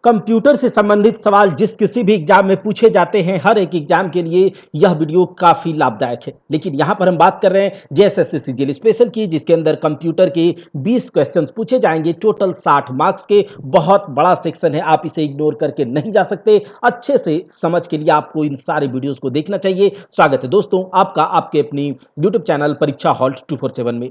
Computer से संबंधित सवाल जिस किसी भी एग्जाम में पूछे जाते हैं, हर एक एग्जाम के लिए यह वीडियो काफी लाभदायक है। लेकिन यहां पर हम बात कर रहे हैं जेएसएससी सीजीएल स्पेशल की, जिसके अंदर कंप्यूटर के 20 क्वेश्चंस पूछे जाएंगे, टोटल 60 मार्क्स के। बहुत बड़ा सेक्शन है, आप इसे इग्नोर करके नहीं जा सकते। अच्छे से समझ के लिए आपको इन सारे वीडियोस को देखना चाहिए। स्वागत है दोस्तों आपका आपके अपनी यूट्यूब चैनल परीक्षा हॉल्ट 247 में।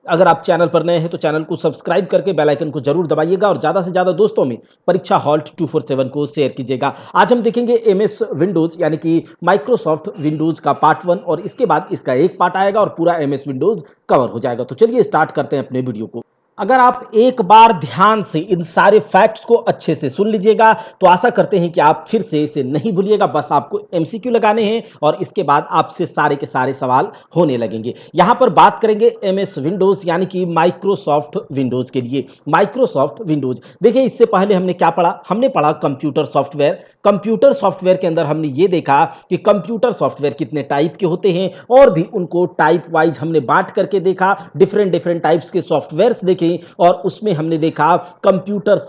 अगर आप चैनल पर नए हैं तो चैनल को सब्सक्राइब करके बेल आइकन को जरूर दबाइएगा और ज्यादा से ज्यादा दोस्तों में परीक्षा हॉल्ट 247 को शेयर कीजिएगा। आज हम देखेंगे एमएस विंडोज यानी कि माइक्रोसॉफ्ट विंडोज का पार्ट 1 और इसके बाद इसका एक पार्ट आएगा और पूरा एमएस विंडोज कवर हो जाएगा। तो चलिए स्टार्ट करते हैं अपने वीडियो को। अगर आप एक बार ध्यान से इन सारे फैक्ट्स को अच्छे से सुन लीजिएगा तो आशा करते हैं कि आप फिर से इसे नहीं भूलिएगा। बस आपको एमसीक्यू लगाने हैं और इसके बाद आपसे सारे के सारे सवाल होने लगेंगे। यहां पर बात करेंगे एमएस विंडोज यानी कि माइक्रोसॉफ्ट विंडोज के लिए। माइक्रोसॉफ्ट विंडोज देखिए, इससे पहले हमने क्या पढ़ा? हमने पढ़ा कंप्यूटर सॉफ्टवेयर। कंप्यूटर सॉफ्टवेयर के अंदर हमने ये देखा कि कंप्यूटर सॉफ्टवेयर कितने टाइप के होते हैं और भी उनको टाइप वाइज हमने बांट करके देखा। डिफरेंट डिफरेंट टाइप्स के सॉफ्टवेयर्स देखे और उसमें हमने देखा कंप्यूटर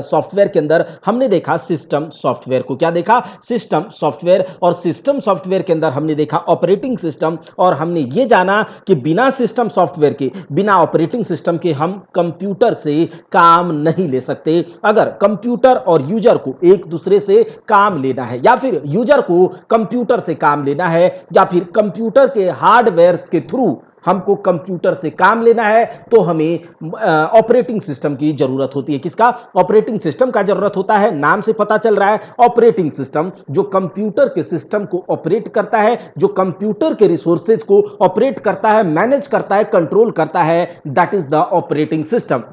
सॉफ्टवेयर के अंदर हमने देखा सिस्टम सॉफ्टवेयर को। क्या देखा? System software. और सिस्टम सॉफ्टवेयर के अंदर हमने देखा ऑपरेटिंग सिस्टम। और हमने ये जाना कि बिना सिस्टम सॉफ्टवेयर के, बिना ऑपरेटिंग सिस्टम के हम कंप्यूटर से काम नहीं ले सकते। अगर कंप्यूटर और यूजर को एक दूसरे से काम लेना है या फिर यूजर को कंप्यूटर से काम लेना है या फिर कंप्यूटर के हार्डवेयर के थ्रू हमको कंप्यूटर से काम लेना है तो हमें ऑपरेटिंग सिस्टम की जरूरत होती है। किसका? ऑपरेटिंग सिस्टम का जरूरत होता है। नाम से पता चल रहा है ऑपरेटिंग सिस्टम, जो कंप्यूटर के सिस्टम को ऑपरेट करता है, जो कंप्यूटर के रिसोर्सेज को ऑपरेट करता है, मैनेज करता है, कंट्रोल करता है, that is the operating system.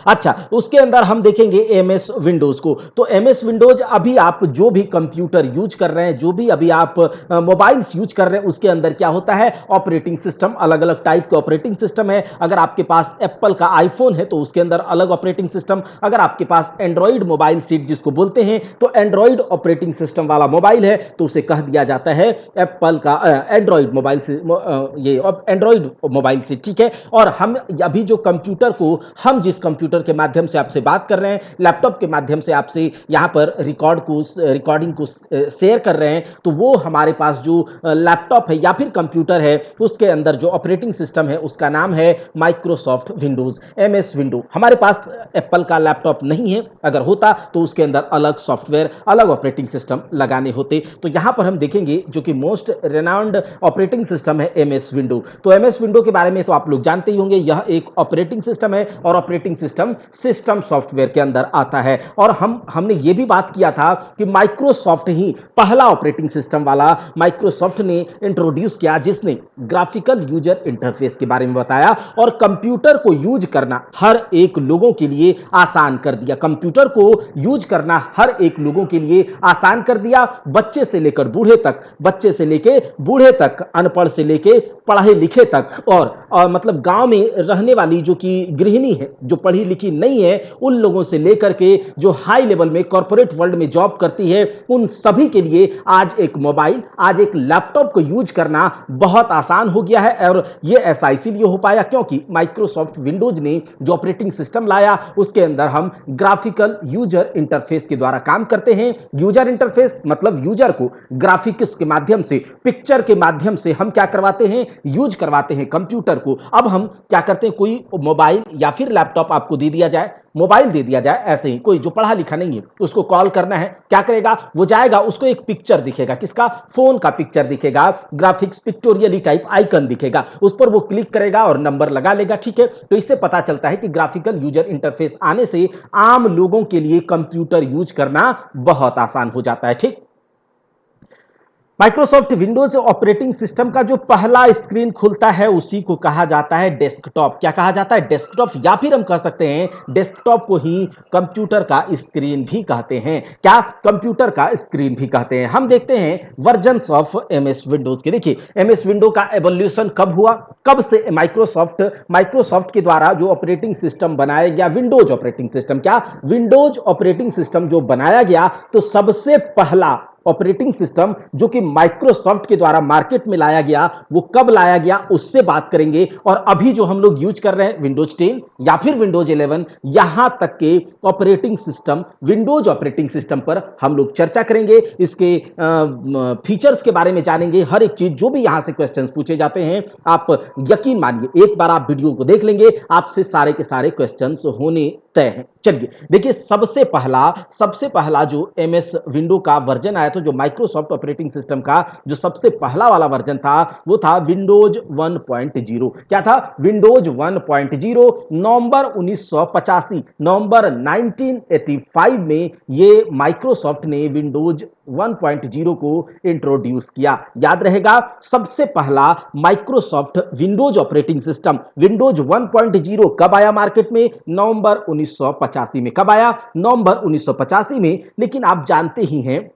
अच्छा, उसके अंदर हम देखेंगे एमएस विंडोज को। तो एमएस विंडोज अभी आप जो भी कंप्यूटर यूज कर रहे हैं, जो भी अभी आप मोबाइल्स यूज कर रहे हैं, उसके अंदर क्या होता है? Operating system. अलग अलग टाइप के ऑपरेटिंग सिस्टम है। अगर आपके पास एप्पल का आईफोन है तो उसके अंदर अलग ऑपरेटिंग सिस्टम। अगर आपके पास एंड्रॉइड मोबाइल सीट जिसको बोलते हैं, तो एंड्रॉइड ऑपरेटिंग सिस्टम वाला मोबाइल है तो उसे कह दिया जाता है एप्पल का एंड्रॉइड मोबाइल से, ये एंड्रॉइड मोबाइल से, ठीक है। और हम अभी जो कंप्यूटर को, हम जिस कंप्यूटर के माध्यम से आपसे बात कर रहे हैं, लैपटॉप के माध्यम से आपसे यहां पर रिकॉर्डिंग को शेयर कर रहे हैं, तो वो हमारे पास जो लैपटॉप है या फिर कंप्यूटर है, उसके अंदर जो ऑपरेटिंग सिस्टम है उसका नाम है माइक्रोसॉफ्ट विंडोज, एमएस विंडो। हमारे पास एप्पल का लैपटॉप नहीं है, अगर होता तो उसके अंदर अलग सॉफ्टवेयर, अलग ऑपरेटिंग सिस्टम लगाने होते। तो यहां पर हम देखेंगे जो कि मोस्ट रेनाउंड ऑपरेटिंग सिस्टम है एमएस विंडो। तो एमएस विंडो के बारे में तो आप लोग जानते ही होंगे, यह एक ऑपरेटिंग सिस्टम है और ऑपरेटिंग सिस्टम सिस्टम सॉफ्टवेयर के अंदर आता है। और हमने यह भी बात किया था कि माइक्रोसॉफ्ट ही पहला ऑपरेटिंग सिस्टम वाला माइक्रोसॉफ्ट ने इंट्रोड्यूस किया, जिसने ग्राफिकल यूजर इंटरफेस के बारे में बताया और कंप्यूटर को यूज करना हर एक लोगों के लिए आसान कर दिया। कंप्यूटर को यूज करना हर एक लोगों के लिए आसान कर दिया, बच्चे से लेकर बूढ़े तक, बच्चे से लेकर बूढ़े तक, अनपढ़ से लेकर पढ़े लिखे तक। और मतलब गांव में रहने वाली जो कि गृहिणी है, जो पढ़ी लिखी नहीं है, उन लोगों से लेकर के जो हाई लेवल में कॉर्पोरेट वर्ल्ड में जॉब करती है, उन सभी के लिए आज एक मोबाइल, आज एक लैपटॉप को यूज करना बहुत आसान हो गया है। और यह ऐसा इसीलिए हो पाया क्योंकि माइक्रोसॉफ्ट विंडोज ने जो ऑपरेटिंग सिस्टम लाया उसके अंदर हम ग्राफिकल यूजर इंटरफेस के द्वारा काम करते हैं। यूजर इंटरफेस मतलब यूजर को ग्राफिक्स के माध्यम से, पिक्चर के माध्यम से हम क्या करवाते हैं? यूज करवाते हैं कंप्यूटर को। अब हम क्या करते हैं, कोई मोबाइल या फिर लैपटॉप आपको दे दिया जाए, मोबाइल दे दिया जाए, ऐसे ही कोई जो पढ़ा लिखा नहीं है उसको कॉल करना है, क्या करेगा? वो जाएगा, उसको एक पिक्चर दिखेगा, किसका? फोन का पिक्चर दिखेगा, ग्राफिक्स पिक्टोरियली टाइप आइकन दिखेगा, उस पर वो क्लिक करेगा और नंबर लगा लेगा, ठीक है। तो इससे पता चलता है कि ग्राफिकल यूजर इंटरफेस आने से आम लोगों के लिए कंप्यूटर यूज करना बहुत आसान हो जाता है, ठीक। माइक्रोसॉफ्ट विंडोज ऑपरेटिंग सिस्टम का जो पहला स्क्रीन खुलता है उसी को कहा जाता है डेस्कटॉप। क्या कहा जाता है? डेस्कटॉप, या फिर हम कह सकते हैं डेस्कटॉप को ही कंप्यूटर का स्क्रीन भी कहते हैं। क्या? कंप्यूटर का स्क्रीन भी कहते हैं। हम देखते हैं वर्जन्स ऑफ एमएस विंडोज के। देखिए, एमएस विंडो का एवोल्यूशन कब हुआ, कब से माइक्रोसॉफ्ट के द्वारा जो ऑपरेटिंग सिस्टम बनाया गया, विंडोज ऑपरेटिंग सिस्टम, क्या विंडोज ऑपरेटिंग सिस्टम जो बनाया गया, तो सबसे पहला ऑपरेटिंग सिस्टम जो कि माइक्रोसॉफ्ट के द्वारा मार्केट में लाया गया, वो कब लाया गया उससे बात करेंगे। और अभी जो हम लोग यूज कर रहे हैं विंडोज 10 या फिर विंडोज 11, यहां तक के operating system, Windows operating system पर हम लोग चर्चा करेंगे, इसके फीचर्स के बारे में जानेंगे, हर एक चीज जो भी यहां से क्वेश्चंस पूछे जाते हैं। आप यकीन मानिए एक बार आप वीडियो को देख लेंगे, आपसे सारे के सारे क्वेश्चंस होने तय हैं। चलिए देखिए, सबसे पहला जो एमएस विंडो का वर्जन आया था, जो माइक्रोसॉफ्ट ऑपरेटिंग सिस्टम का जो सबसे पहला वाला वर्जन था, वो था विंडोज 1.0। क्या था? विंडोज 1.0। नवंबर 1985, नवंबर 1985 में ये माइक्रोसॉफ्ट ने विंडोज 1.0 को इंट्रोड्यूस किया। याद रहेगा, सबसे पहला Microsoft Windows operating system Windows 1.0 कब आया मार्केट में? नवंबर 1985 में। कब आया? नवंबर 1985 में। लेकिन आप जानते ही हैं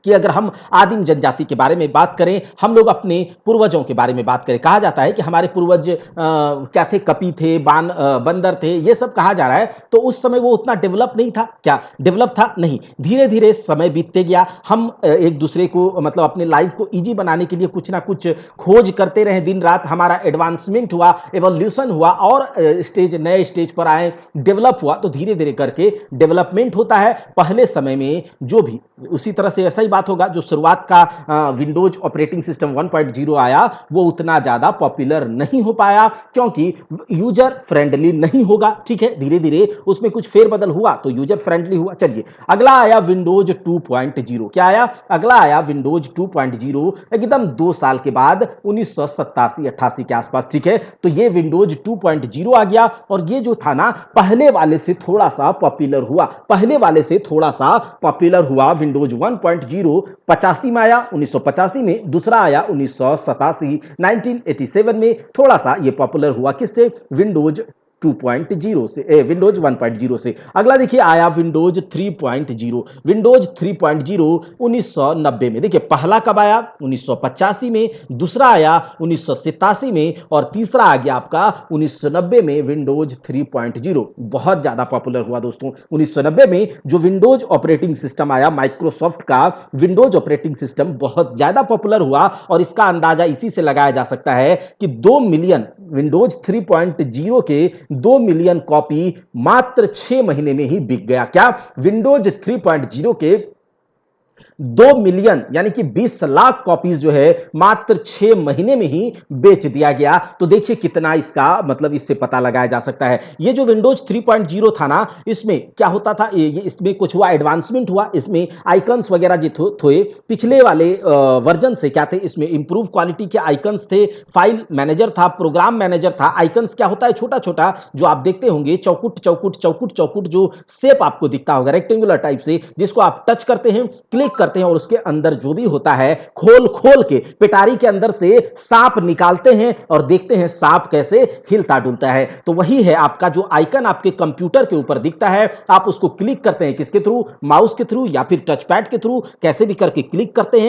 कि अगर हम आदिम जनजाति के बारे में बात करें, हम लोग अपने पूर्वजों के बारे में बात करें, कहा जाता है कि हमारे पूर्वज क्या थे? कपी थे, बंदर थे, ये सब कहा जा रहा है। तो उस समय वो उतना डेवलप नहीं था। क्या डेवलप था? नहीं। धीरे धीरे समय बीतते गया, हम एक दूसरे को मतलब अपने लाइफ को इजी बनाने के लिए कुछ ना कुछ खोज करते रहे दिन रात, हमारा एडवांसमेंट हुआ, एवोल्यूशन हुआ और नए स्टेज पर आए, डेवलप हुआ। तो धीरे धीरे करके डेवलपमेंट होता है। पहले समय में जो भी, उसी तरह से ऐसा ही बात होगा, जो शुरुआत का विंडोज ऑपरेटिंग सिस्टम 1.0 आया, वो उतना ज्यादा पॉपुलर नहीं हो पाया, क्योंकि यूजर फ्रेंडली नहीं होगा। ठीक है, धीरे धीरे उसमें कुछ फेरबदल हुआ तो यूजर फ्रेंडली हुआ। चलिए, अगला आया विंडोज 2.0। क्या आया? अगला आया विंडोज 2.0, एकदम 2 साल के बाद 1987-88 के आसपास। ठीक है, तो ये विंडोज 2.0 आ गया, और ये जो था ना, पहले वाले से थोड़ा सा पॉपुलर हुआ, पहले वाले से थोड़ा सा पॉपुलर हुआ। विंडोज 1.0 85 में आया, 1985 में। दूसरा आया 1987, 1987 में। थोड़ा सा ये पॉपुलर हुआ किससे? विंडोज 2.0 से, विंडोज 1.0 से। अगला देखिए आया विंडोज 3.0। विंडोज 3.0 1990 में। देखिए, पहला कब आया? 1985 में। दूसरा आया 1987 में, और तीसरा आ गया आपका 1990 में विंडोज 3.0। बहुत ज्यादा पॉपुलर हुआ दोस्तों। 1990 में जो विंडोज ऑपरेटिंग सिस्टम आया माइक्रोसॉफ्ट का, विंडोज ऑपरेटिंग सिस्टम बहुत ज्यादा पॉपुलर हुआ, और इसका अंदाजा इसी से लगाया जा सकता है कि 2 मिलियन, विंडोज 3.0 के 2 मिलियन कॉपी मात्र 6 महीने में ही बिक गया। क्या? विंडोज 3.0 के 2 मिलियन यानी कि 20 लाख कॉपीज जो है मात्र 6 महीने में ही बेच दिया गया। तो देखिए कितना इसका मतलब इससे पता लगाया जा सकता है। ये जो विंडोज 3.0 था ना, इसमें क्या होता था, ये इसमें कुछ हुआ, एडवांसमेंट हुआ, इसमें आइकन्स वगैरह जो थे पिछले वाले वर्जन से क्या थे, इसमें इंप्रूव क्वालिटी के आइकन्स थे, फाइल मैनेजर था, प्रोग्राम मैनेजर था। आइकन्स क्या होता है? छोटा छोटा जो आप देखते होंगे, चौकुट चौकुट चौकुट चौकुट जो शेप आपको दिखता होगा रेक्टेंगुलर टाइप से, जिसको आप टच करते हैं, क्लिक करते हैं, और उसके अंदर जो भी होता है, खोल खोल के पिटारी के अंदर से सांप निकालते हैं और देखते हैं सांप कैसे हिलता डुलता है। तो वही है आपका जो आइकन आपके कंप्यूटर के ऊपर दिखता है, आप उसको क्लिक करते हैं, किसके थ्रू? माउस के थ्रू या फिर टच पैड के थ्रू, कैसे भी करके क्लिक करते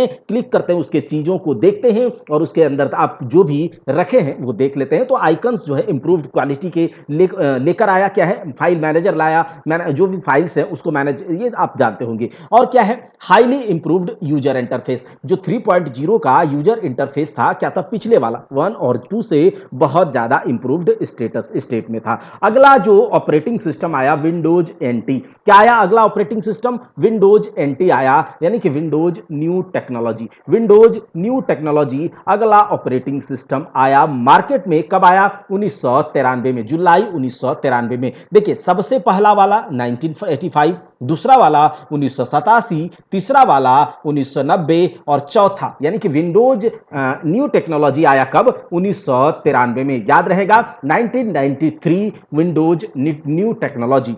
हैं, उसके चीजों को देखते हैं, और उसके अंदर आप जो भी रखे हैं वो देख लेते हैं। तो आइकन्स जो है इंप्रूव्ड क्वालिटी के लेकर आया। क्या है? फाइल मैनेजर लाया, जो भी फाइल्स है उसको मैनेज, ये आप जानते होंगे। और क्या है? Highly improved user interface. जो 3.0 का यूजर इंटरफेस था, क्या था? पिछले वाला 1 और 2 से बहुत ज्यादा इंप्रूव्ड स्टेट में था। अगला जो ऑपरेटिंग सिस्टम आया विंडोज एनटी। क्या आया? अगला ऑपरेटिंग सिस्टम विंडोज एनटी आया, यानी कि Windows new technology. Windows new technology अगला ऑपरेटिंग सिस्टम आया मार्केट में। कब आया? 1993 में, जुलाई 1993 में। देखिए, सबसे पहला वाला 1985, दूसरा वाला 1987, तीसरा वाला 1990, और चौथा यानी कि विंडोज न्यू टेक्नोलॉजी आया कब? 1993 में। याद रहेगा, 1993 Windows new technology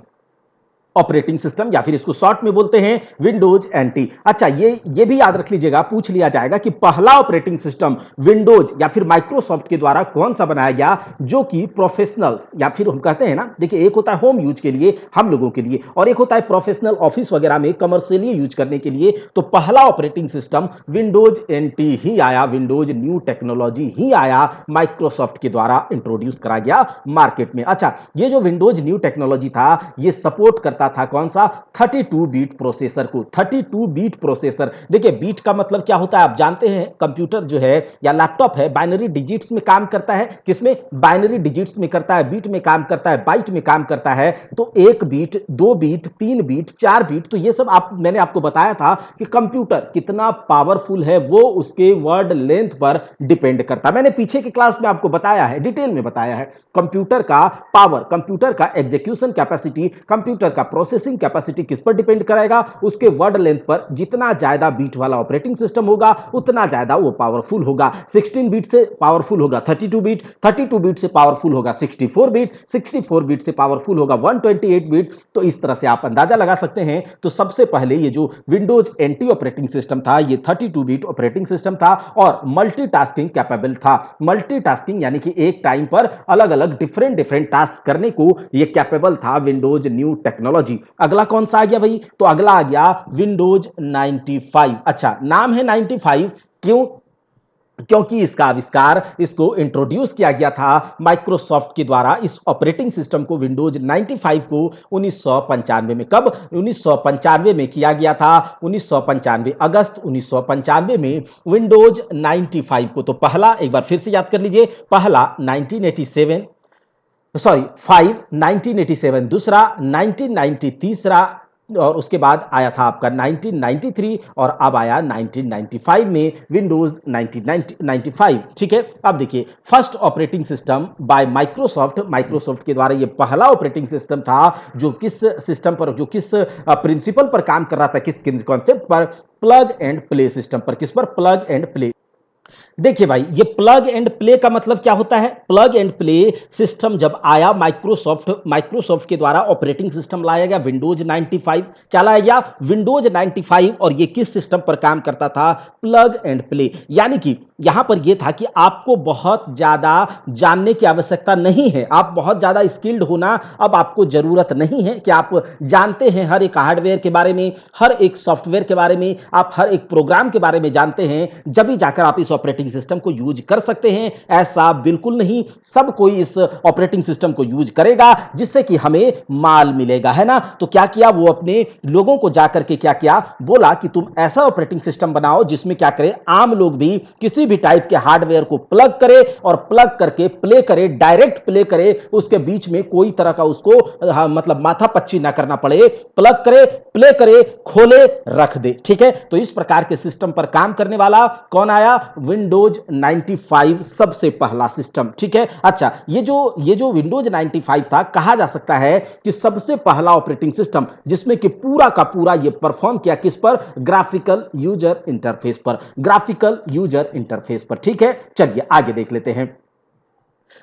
operating system, या फिर इसको शॉर्ट में बोलते हैं विंडोज एनटी। अच्छा, ये भी याद रख लीजिएगा, पूछ लिया जाएगा कि पहला ऑपरेटिंग सिस्टम विंडोज या फिर माइक्रोसॉफ्ट के द्वारा कौन सा बनाया गया जो कि प्रोफेशनल, या फिर हम कहते हैं ना, देखिए एक होता है होम यूज के लिए हम लोगों के लिए, और एक होता है प्रोफेशनल ऑफिस वगैरह में कमर्शियली यूज करने के लिए। तो पहला ऑपरेटिंग सिस्टम विंडोज एनटी ही आया, विंडोज न्यू टेक्नोलॉजी ही आया, माइक्रोसॉफ्ट के द्वारा इंट्रोड्यूस करा गया मार्केट में। अच्छा, ये जो विंडोज न्यू टेक्नोलॉजी था, ये सपोर्ट करता करता था कौन सा, 32 बीट प्रोसेसर को। 32 बीट प्रोसेसर, देखिए बीट का मतलब क्या होता है आप जानते हैं, कंप्यूटर जो है या लैपटॉप है बाइनरी डिजिट्स में काम करता है। किसमें, बाइनरी डिजिट्स में करता है, बीट में काम करता है, बाइट में काम करता है। तो 1 बीट, 2 बीट, 3 बीट, 4 बीट, तो ये सब मैंने आपको बताया था कि कंप्यूटर कितना पावरफुल है वो उसके वर्ड लेंथ पर डिपेंड करता है। मैंने पीछे की क्लास में आपको बताया है, डिटेल में बताया है। कंप्यूटर का पावर, कंप्यूटर का एग्जीक्यूशन कैपेसिटी, कंप्यूटर का प्रोसेसिंग कैपेसिटी किस पर डिपेंड करेगा, उसके वर्ड लेंथ पर। जितना ज्यादा बीट वाला ऑपरेटिंग सिस्टम होगा उतना ज्यादा वो पावरफुल होगा। 16 बीट से पावरफुल होगा 32 बीट, 32 बीट से पावरफुल होगा 64 बीट, 64 बीट से पावरफुल होगा 128 बीट। तो इस तरह से आप अंदाजा लगा सकते हैं। तो सबसे पहले ये जो विंडोज एनटी ऑपरेटिंग सिस्टम था ये 32 बीट ऑपरेटिंग सिस्टम था और मल्टीटास्किंग कैपेबल था। मल्टीटास्किंग यानी कि एक टाइम पर अलग अलग डिफरेंट डिफरेंट टास्क करने को ये कैपेबल था विंडोज न्यू टेक्नोलॉजी। अगला कौन सा आ गया भाई, तो अगला आ गया विंडोज 95। अच्छा, नाम है 95 क्यों, क्योंकि इसका आविष्कार, इसको इंट्रोड्यूस किया गया था माइक्रोसॉफ्ट के द्वारा। इस ऑपरेटिंग सिस्टम को विंडोज 95 को 1995 में, कब, 1995 में किया गया था। 1995 अगस्त 1995 में विंडोज 95 को। तो पहला, एक बार फिर से याद कर लीजिए, पहला 1987, सॉरी 5 1987, दूसरा 1990, तीसरा, और उसके बाद आया था आपका 1993 और अब आया 1995 में विंडोज 1995। ठीक है, अब देखिए first operating system by Microsoft, Microsoft के द्वारा ये पहला ऑपरेटिंग सिस्टम था जो किस सिस्टम पर, जो किस प्रिंसिपल पर काम कर रहा था, किस कॉन्सेप्ट पर, प्लग एंड प्ले सिस्टम पर। किस पर, प्लग एंड प्ले। देखिए भाई ये प्लग एंड प्ले का मतलब क्या होता है, प्लग एंड प्ले सिस्टम जब आया माइक्रोसॉफ्ट के द्वारा ऑपरेटिंग सिस्टम लाया गया विंडोज 95। क्या लाया गया, विंडोज 95, और ये किस सिस्टम पर काम करता था, प्लग एंड प्ले। यानी कि यहां पर यह था कि आपको बहुत ज्यादा जानने की आवश्यकता नहीं है, आप बहुत ज्यादा स्किल्ड होना अब आपको जरूरत नहीं है कि आप जानते हैं हर एक हार्डवेयर के बारे में, हर एक सॉफ्टवेयर के बारे में, आप हर एक प्रोग्राम के बारे में जानते हैं, जब भी जाकर आप इस ऑपरेटिंग सिस्टम को यूज कर सकते हैं। ऐसा बिल्कुल नहीं, सब कोई इस ऑपरेटिंग सिस्टम को यूज करेगा जिससे कि हमें माल मिलेगा, है ना। तो क्या किया, वो अपने लोगों को जाकर के क्या किया, बोला कि तुम ऐसा ऑपरेटिंग सिस्टम बनाओ जिसमें क्या करे, आम लोग भी किसी भी टाइप के हार्डवेयर को प्लग करे और प्लग करके प्ले करे, डायरेक्ट प्ले करे, उसके बीच में कोई तरह का उसको मतलब माथा पच्ची ना करना पड़े, प्लग करे, प्ले करे, खोले, रख दे। ठीक है, तो इस प्रकार के सिस्टम पर काम करने वाला कौन आया, विंडोज 95 सबसे पहला सिस्टम। ठीक है, अच्छा ये जो विंडोज 95 था, कहा जा सकता है कि सबसे पहला ऑपरेटिंग सिस्टम जिसमें कि पूरा का पूरा ये परफॉर्म किया किस पर, ग्राफिकल यूजर इंटरफेस पर, ग्राफिकल यूजर इंटरफेस पर। ठीक है, चलिए आगे देख लेते हैं।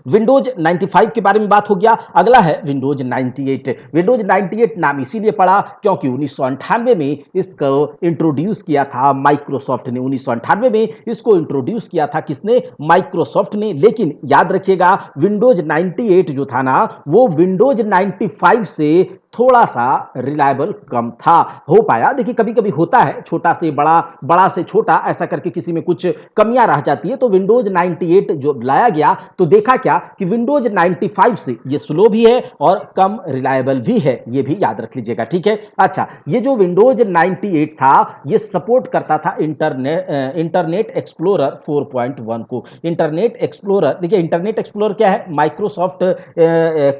विंडोज 95 के बारे में बात हो गया, अगला है विंडोज 98। विंडोज 98 नाम इसीलिए पड़ा क्योंकि 1998 में इसको इंट्रोड्यूस किया था माइक्रोसॉफ्ट ने। 1998 में इसको इंट्रोड्यूस किया था किसने, माइक्रोसॉफ्ट ने। लेकिन याद रखिएगा विंडोज 98 जो था ना, वो विंडोज 95 से थोड़ा सा रिलायबल कम था, हो पाया। देखिए कभी कभी होता है, छोटा से बड़ा, बड़ा से छोटा, ऐसा करके किसी में कुछ कमियां रह जाती है। तो विंडोज 98 जो लाया गया तो देखा क्या कि विंडोज 95 से ये स्लो भी है और कम रिलायबल भी है, ये भी याद रख लीजिएगा। ठीक है, अच्छा ये जो विंडोज 98 था ये सपोर्ट करता था इंटरनेट एक्सप्लोरर 4.1 को। इंटरनेट एक्सप्लोरर, देखिए इंटरनेट एक्सप्लोरर क्या है, माइक्रोसॉफ्ट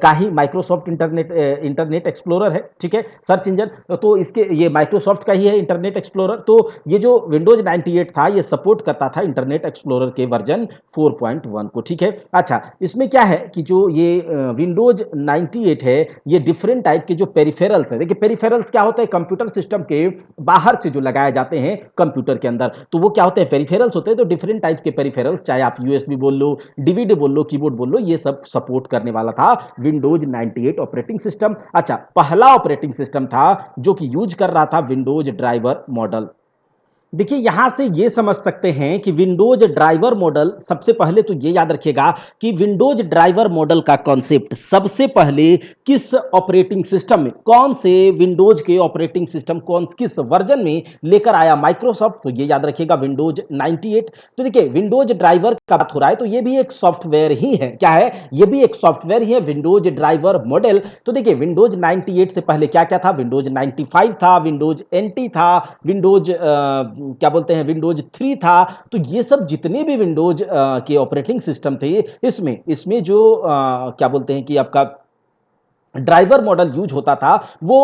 का ही माइक्रोसॉफ्ट इंटरनेट एक्सप्लोरर है। ठीक है, सर्च इंजन, तो इसके ये माइक्रोसॉफ्ट का ही है इंटरनेट एक्सप्लोरर। तो ये जो विंडोज 98 था ये सपोर्ट करता था इंटरनेट एक्सप्लोरर के वर्जन 4.1 को। ठीक है, अच्छा इसमें क्या है कि जो ये विंडोज 98 है ये डिफरेंट टाइप के जो पेरिफेरल्स है, देखिए पेरिफेरल्स क्या होता है, कंप्यूटर सिस्टम के बाहर से जो लगाए जाते हैं कंप्यूटर के अंदर, तो वो क्या होते हैं, पेरिफेरल्स होते हैं। तो डिफरेंट टाइप के पेरिफेरल्स, चाहे आप यूएसबी बोल लो, डीवीडी बोल लो, कीबोर्ड बोल लो, ये सब सपोर्ट करने वाला था विंडोज 98 ऑपरेटिंग सिस्टम। अच्छा पहला ऑपरेटिंग सिस्टम था जो कि यूज कर रहा था विंडोज ड्राइवर मॉडल। देखिए यहां से ये समझ सकते हैं कि विंडोज ड्राइवर मॉडल, सबसे पहले तो ये याद रखिएगा कि विंडोज ड्राइवर मॉडल का कॉन्सेप्ट सबसे पहले किस ऑपरेटिंग सिस्टम में, कौन से विंडोज के ऑपरेटिंग सिस्टम कौन किस वर्जन में लेकर आया माइक्रोसॉफ्ट, तो ये याद रखिएगा विंडोज 98। तो देखिए विंडोज ड्राइवर का बात हो रहा है तो ये भी एक सॉफ्टवेयर ही है। क्या है? ये भी एक सॉफ्टवेयर ही है, विंडोज ड्राइवर मॉडल। तो देखिए विंडोज 98 से पहले क्या क्या था? विंडोज 95 था, विंडोज एनटी था, विंडोज क्या बोलते हैं, विंडोज 3 था। तो ये सब जितने भी विंडोज के ऑपरेटिंग सिस्टम थे, इसमें इसमें जो क्या बोलते हैं कि आपका ड्राइवर मॉडल यूज होता था, वो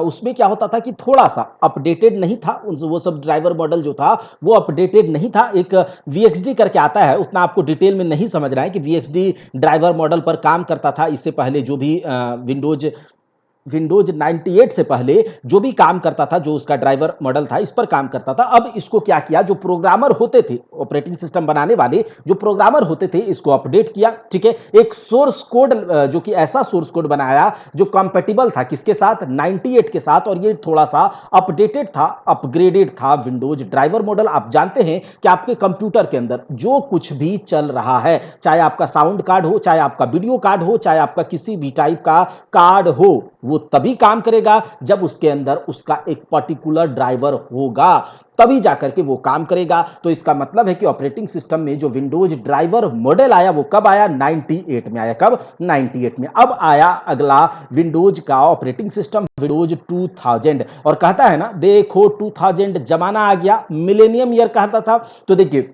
उसमें क्या होता था कि थोड़ा सा अपडेटेड नहीं था। वो सब ड्राइवर मॉडल जो था वो अपडेटेड नहीं था। एक वीएक्सडी करके आता है, उतना आपको डिटेल में नहीं समझना है कि वीएक्सडी ड्राइवर मॉडल पर काम करता था। इससे पहले जो भी विंडोज 98 से पहले जो भी काम करता था, जो उसका ड्राइवर मॉडल था, इस पर काम करता था। अब इसको क्या किया, जो प्रोग्रामर होते थे, ऑपरेटिंग सिस्टम बनाने वाले जो प्रोग्रामर होते थे, इसको अपडेट किया। ठीक है, एक सोर्स कोड, जो कि ऐसा सोर्स कोड बनाया जो कंपैटिबल था किसके साथ? 98 के साथ। और ये थोड़ा सा अपडेटेड था, अपग्रेडेड था विंडोज ड्राइवर मॉडल। आप जानते हैं कि आपके कंप्यूटर के अंदर जो कुछ भी चल रहा है, चाहे आपका साउंड कार्ड हो, चाहे आपका वीडियो कार्ड हो, चाहे आपका किसी भी टाइप का कार्ड हो, वो तभी काम करेगा जब उसके अंदर उसका एक पर्टिकुलर ड्राइवर होगा, तभी जाकर के वो काम करेगा। तो इसका मतलब है कि ऑपरेटिंग सिस्टम में जो विंडोज ड्राइवर मॉडल आया वो कब आया? 98 में आया। कब? 98 में। अब आया अगला विंडोज का ऑपरेटिंग सिस्टम, विंडोज 2000। और कहता है ना, देखो 2000 जमाना आ गया, मिलेनियम ईयर कहता था। तो देखिए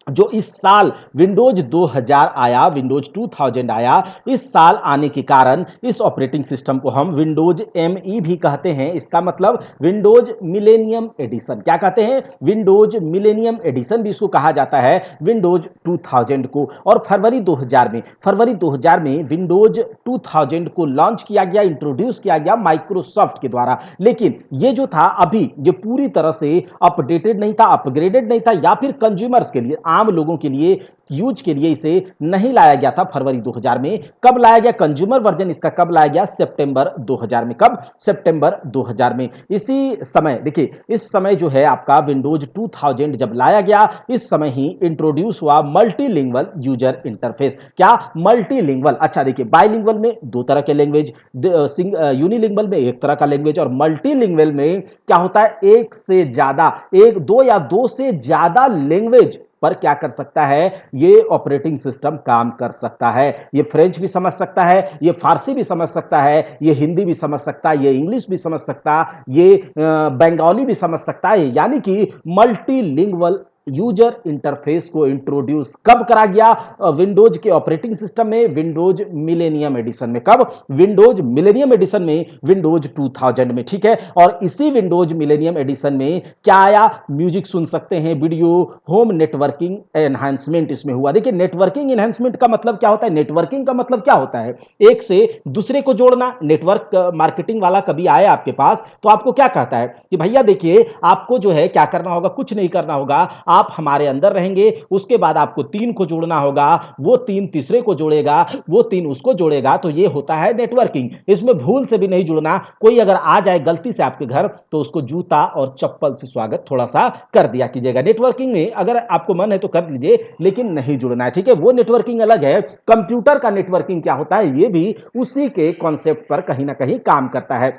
जो इस साल विंडोज 2000 आया, विंडोज 2000 आया, इस साल आने के कारण इस ऑपरेटिंग सिस्टम को हम विंडोज एमई भी कहते हैं। इसका मतलब विंडोज मिलेनियम एडिशन। क्या कहते हैं? विंडोज मिलेनियम एडिशन भी इसको कहा जाता है, विंडोज 2000 को। और फरवरी 2000 में विंडोज 2000 को लॉन्च किया गया, इंट्रोड्यूस किया गया माइक्रोसॉफ्ट के द्वारा। लेकिन ये जो था अभी, ये पूरी तरह से अपडेटेड नहीं था, अपग्रेडेड नहीं था, या फिर कंज्यूमर्स के लिए, आम लोगों के लिए, यूज के लिए इसे नहीं लाया गया था फरवरी 2000 में। कब लाया गया कंज्यूमर वर्जन इसका? कब लाया गया? सितंबर 2000 में। कब? सितंबर 2000 में। इसी समय देखिए, इस समय जो है आपका विंडोज 2000 जब लाया गया, इस समय ही इंट्रोड्यूस हुआ मल्टीलिंगुअल यूजर इंटरफेस। क्या? मल्टीलिंगुअल। अच्छा देखिए, बाइलिंगुअल में दो तरह के लैंग्वेज, यूनिलिंगुअल में एक तरह का लैंग्वेज, और मल्टीलिंगुअल में क्या होता है? एक से ज्यादा, एक दो या दो से ज्यादा लैंग्वेज पर क्या कर सकता है ये ऑपरेटिंग सिस्टम? काम कर सकता है। ये फ्रेंच भी समझ सकता है, ये फारसी भी समझ सकता है, ये हिंदी भी समझ सकता है, ये इंग्लिश भी समझ सकता है, ये बंगाली भी समझ सकता है। यानी कि मल्टीलिंगुअल यूजर इंटरफेस को इंट्रोड्यूस कब करा गया? विंडोज के ऑपरेटिंग सिस्टम में, विंडोज मिलेनियम एडिशन में। कब? विंडोज मिलेनियम एडिशन में, विंडोज 2000 में। ठीक है, और इसी विंडोज मिलेनियम एडिशन में क्या आया? म्यूजिक सुन सकते हैं, वीडियो, होम नेटवर्किंग एनहांसमेंट इसमें हुआ। देखिए नेटवर्किंग एनहांसमेंट का मतलब क्या होता है? नेटवर्किंग का मतलब क्या होता है? एक से दूसरे को जोड़ना। नेटवर्क मार्केटिंग वाला कभी आए आपके पास तो आपको क्या कहता है कि भैया देखिए आपको जो है क्या करना होगा? कुछ नहीं करना होगा, आप हमारे अंदर रहेंगे, उसके बाद आपको तीन को जोड़ना होगा, वो तीन तीसरे को जोड़ेगा, वो तीन उसको जोड़ेगा। तो ये होता है नेटवर्किंग। इसमें भूल से भी नहीं जुड़ना। कोई अगर आ जाए गलती से आपके घर तो उसको जूता और चप्पल से स्वागत थोड़ा सा कर दिया कीजिएगा। नेटवर्किंग में अगर आपको मन है तो कर लीजिए, लेकिन नहीं जुड़ना है। ठीक है, वो नेटवर्किंग अलग है। कंप्यूटर का नेटवर्किंग क्या होता है? ये भी उसी के कॉन्सेप्ट पर कहीं ना कहीं काम करता है।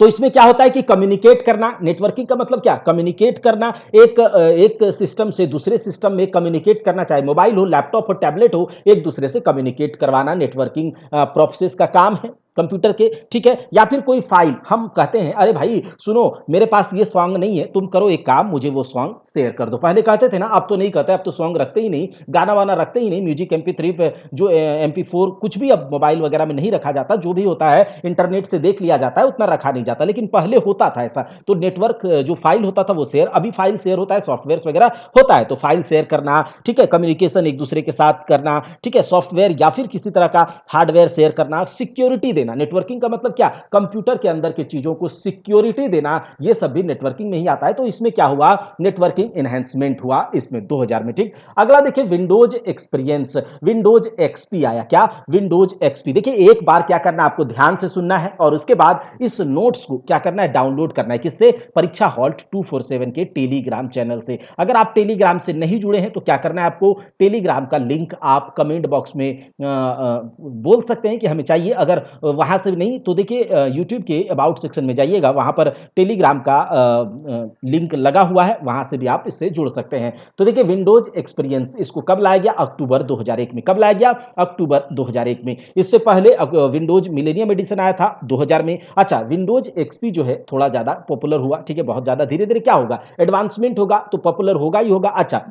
तो इसमें क्या होता है कि कम्युनिकेट करना। नेटवर्किंग का मतलब क्या? कम्युनिकेट करना। एक सिस्टम से दूसरे सिस्टम में कम्युनिकेट करना, चाहे मोबाइल हो, लैपटॉप हो, टैबलेट हो, एक दूसरे से कम्युनिकेट करवाना नेटवर्किंग प्रोसेस का काम है कंप्यूटर के। ठीक है, या फिर कोई फाइल, हम कहते हैं अरे भाई सुनो मेरे पास ये सॉन्ग नहीं है, तुम करो एक काम, मुझे वो सॉन्ग शेयर कर दो। पहले कहते थे ना, अब तो नहीं कहते, अब तो सॉन्ग रखते ही नहीं, गाना वाना रखते ही नहीं, म्यूजिक MP3 पे जो MP4 कुछ भी अब मोबाइल वगैरह में नहीं रखा जाता। जो भी होता है इंटरनेट से देख लिया जाता है, उतना रखा नहीं जाता। लेकिन पहले होता था ऐसा। तो नेटवर्क जो फाइल होता था वो शेयर, अभी फाइल शेयर होता है, सॉफ्टवेयर वगैरह होता है तो फाइल शेयर करना। ठीक है, कम्युनिकेशन एक दूसरे के साथ करना। ठीक है, सॉफ्टवेयर या फिर किसी तरह का हार्डवेयर शेयर करना, सिक्योरिटी देना। देना, नेटवर्किंग का मतलब क्या, कंप्यूटर के अंदर की चीजों को सिक्योरिटी देना, ये सब भी नेटवर्किंग में ही आता है। तो इसमें क्या हुआ, नेटवर्किंग एनहेंसमेंट हुआ इसमें 2000 में। ठीक, अगला देखिए विंडोज एक्सपीरियंस, विंडोज एक्सपी आया। क्या, विंडोज एक्सपी। देखिए एक बार क्या करना है, आपको ध्यान से सुनना है और उसके बाद इस नोट्स को क्या करना है, डाउनलोड करना है। किससे, परीक्षा हॉल्ट 247 के टेलीग्राम चैनल से। अगर आप टेलीग्राम से नहीं जुड़े हैं तो क्या करना है आपको, टेलीग्राम का लिंक आप कमेंट बॉक्स में बोल सकते हैं कि हमें चाहिए। अगर वहां से नहीं तो देखिए यूट्यूब के अबाउट सेक्शन में जाइएगा, वहां पर टेलीग्राम का लिंक लगा हुआ है, वहां से भी आप इससे जुड़ सकते हैं। तो देखिए विंडोज एक्सपीरियंस इसको कब लाया गया, अक्टूबर 2001 में। कब लाया गया, अक्टूबर 2001 में। इससे पहले विंडोज मिलेनियम एडिशन आया था 2000 में। अच्छा, विंडोज एक्सपी जो है थोड़ा ज्यादा पॉपुलर हुआ, ठीक है, बहुत ज्यादा। धीरे धीरे क्या होगा, एडवांसमेंट होगा तो पॉपुलर होगा ही होगा। अच्छा,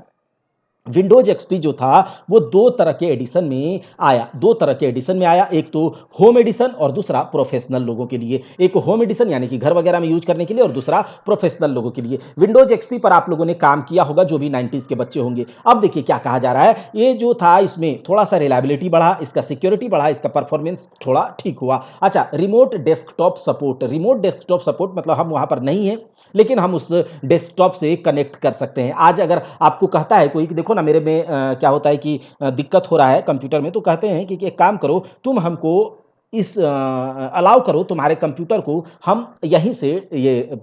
विंडोज एक्सपी जो था वो दो तरह के एडिशन में आया, दो तरह के एडिशन में आया। एक तो होम एडिशन और दूसरा प्रोफेशनल लोगों के लिए। एक होम एडिशन यानी कि घर वगैरह में यूज करने के लिए, और दूसरा प्रोफेशनल लोगों के लिए। विंडोज एक्सपी पर आप लोगों ने काम किया होगा जो भी 90s के बच्चे होंगे। अब देखिए क्या कहा जा रहा है, ये जो था इसमें थोड़ा सा रिलायबिलिटी बढ़ा, इसका सिक्योरिटी बढ़ा, इसका परफॉर्मेंस थोड़ा ठीक हुआ। अच्छा, remote desktop support. Remote desktop support मतलब हम वहां पर नहीं है लेकिन हम उस डेस्कटॉप से कनेक्ट कर सकते हैं। आज अगर आपको कहता है कोई कि देखो ना मेरे में क्या होता है कि दिक्कत हो रहा है कंप्यूटर में, तो कहते हैं कि एक काम करो, तुम हमको इस अलाउ करो, तुम्हारे कंप्यूटर को हम यहीं से ये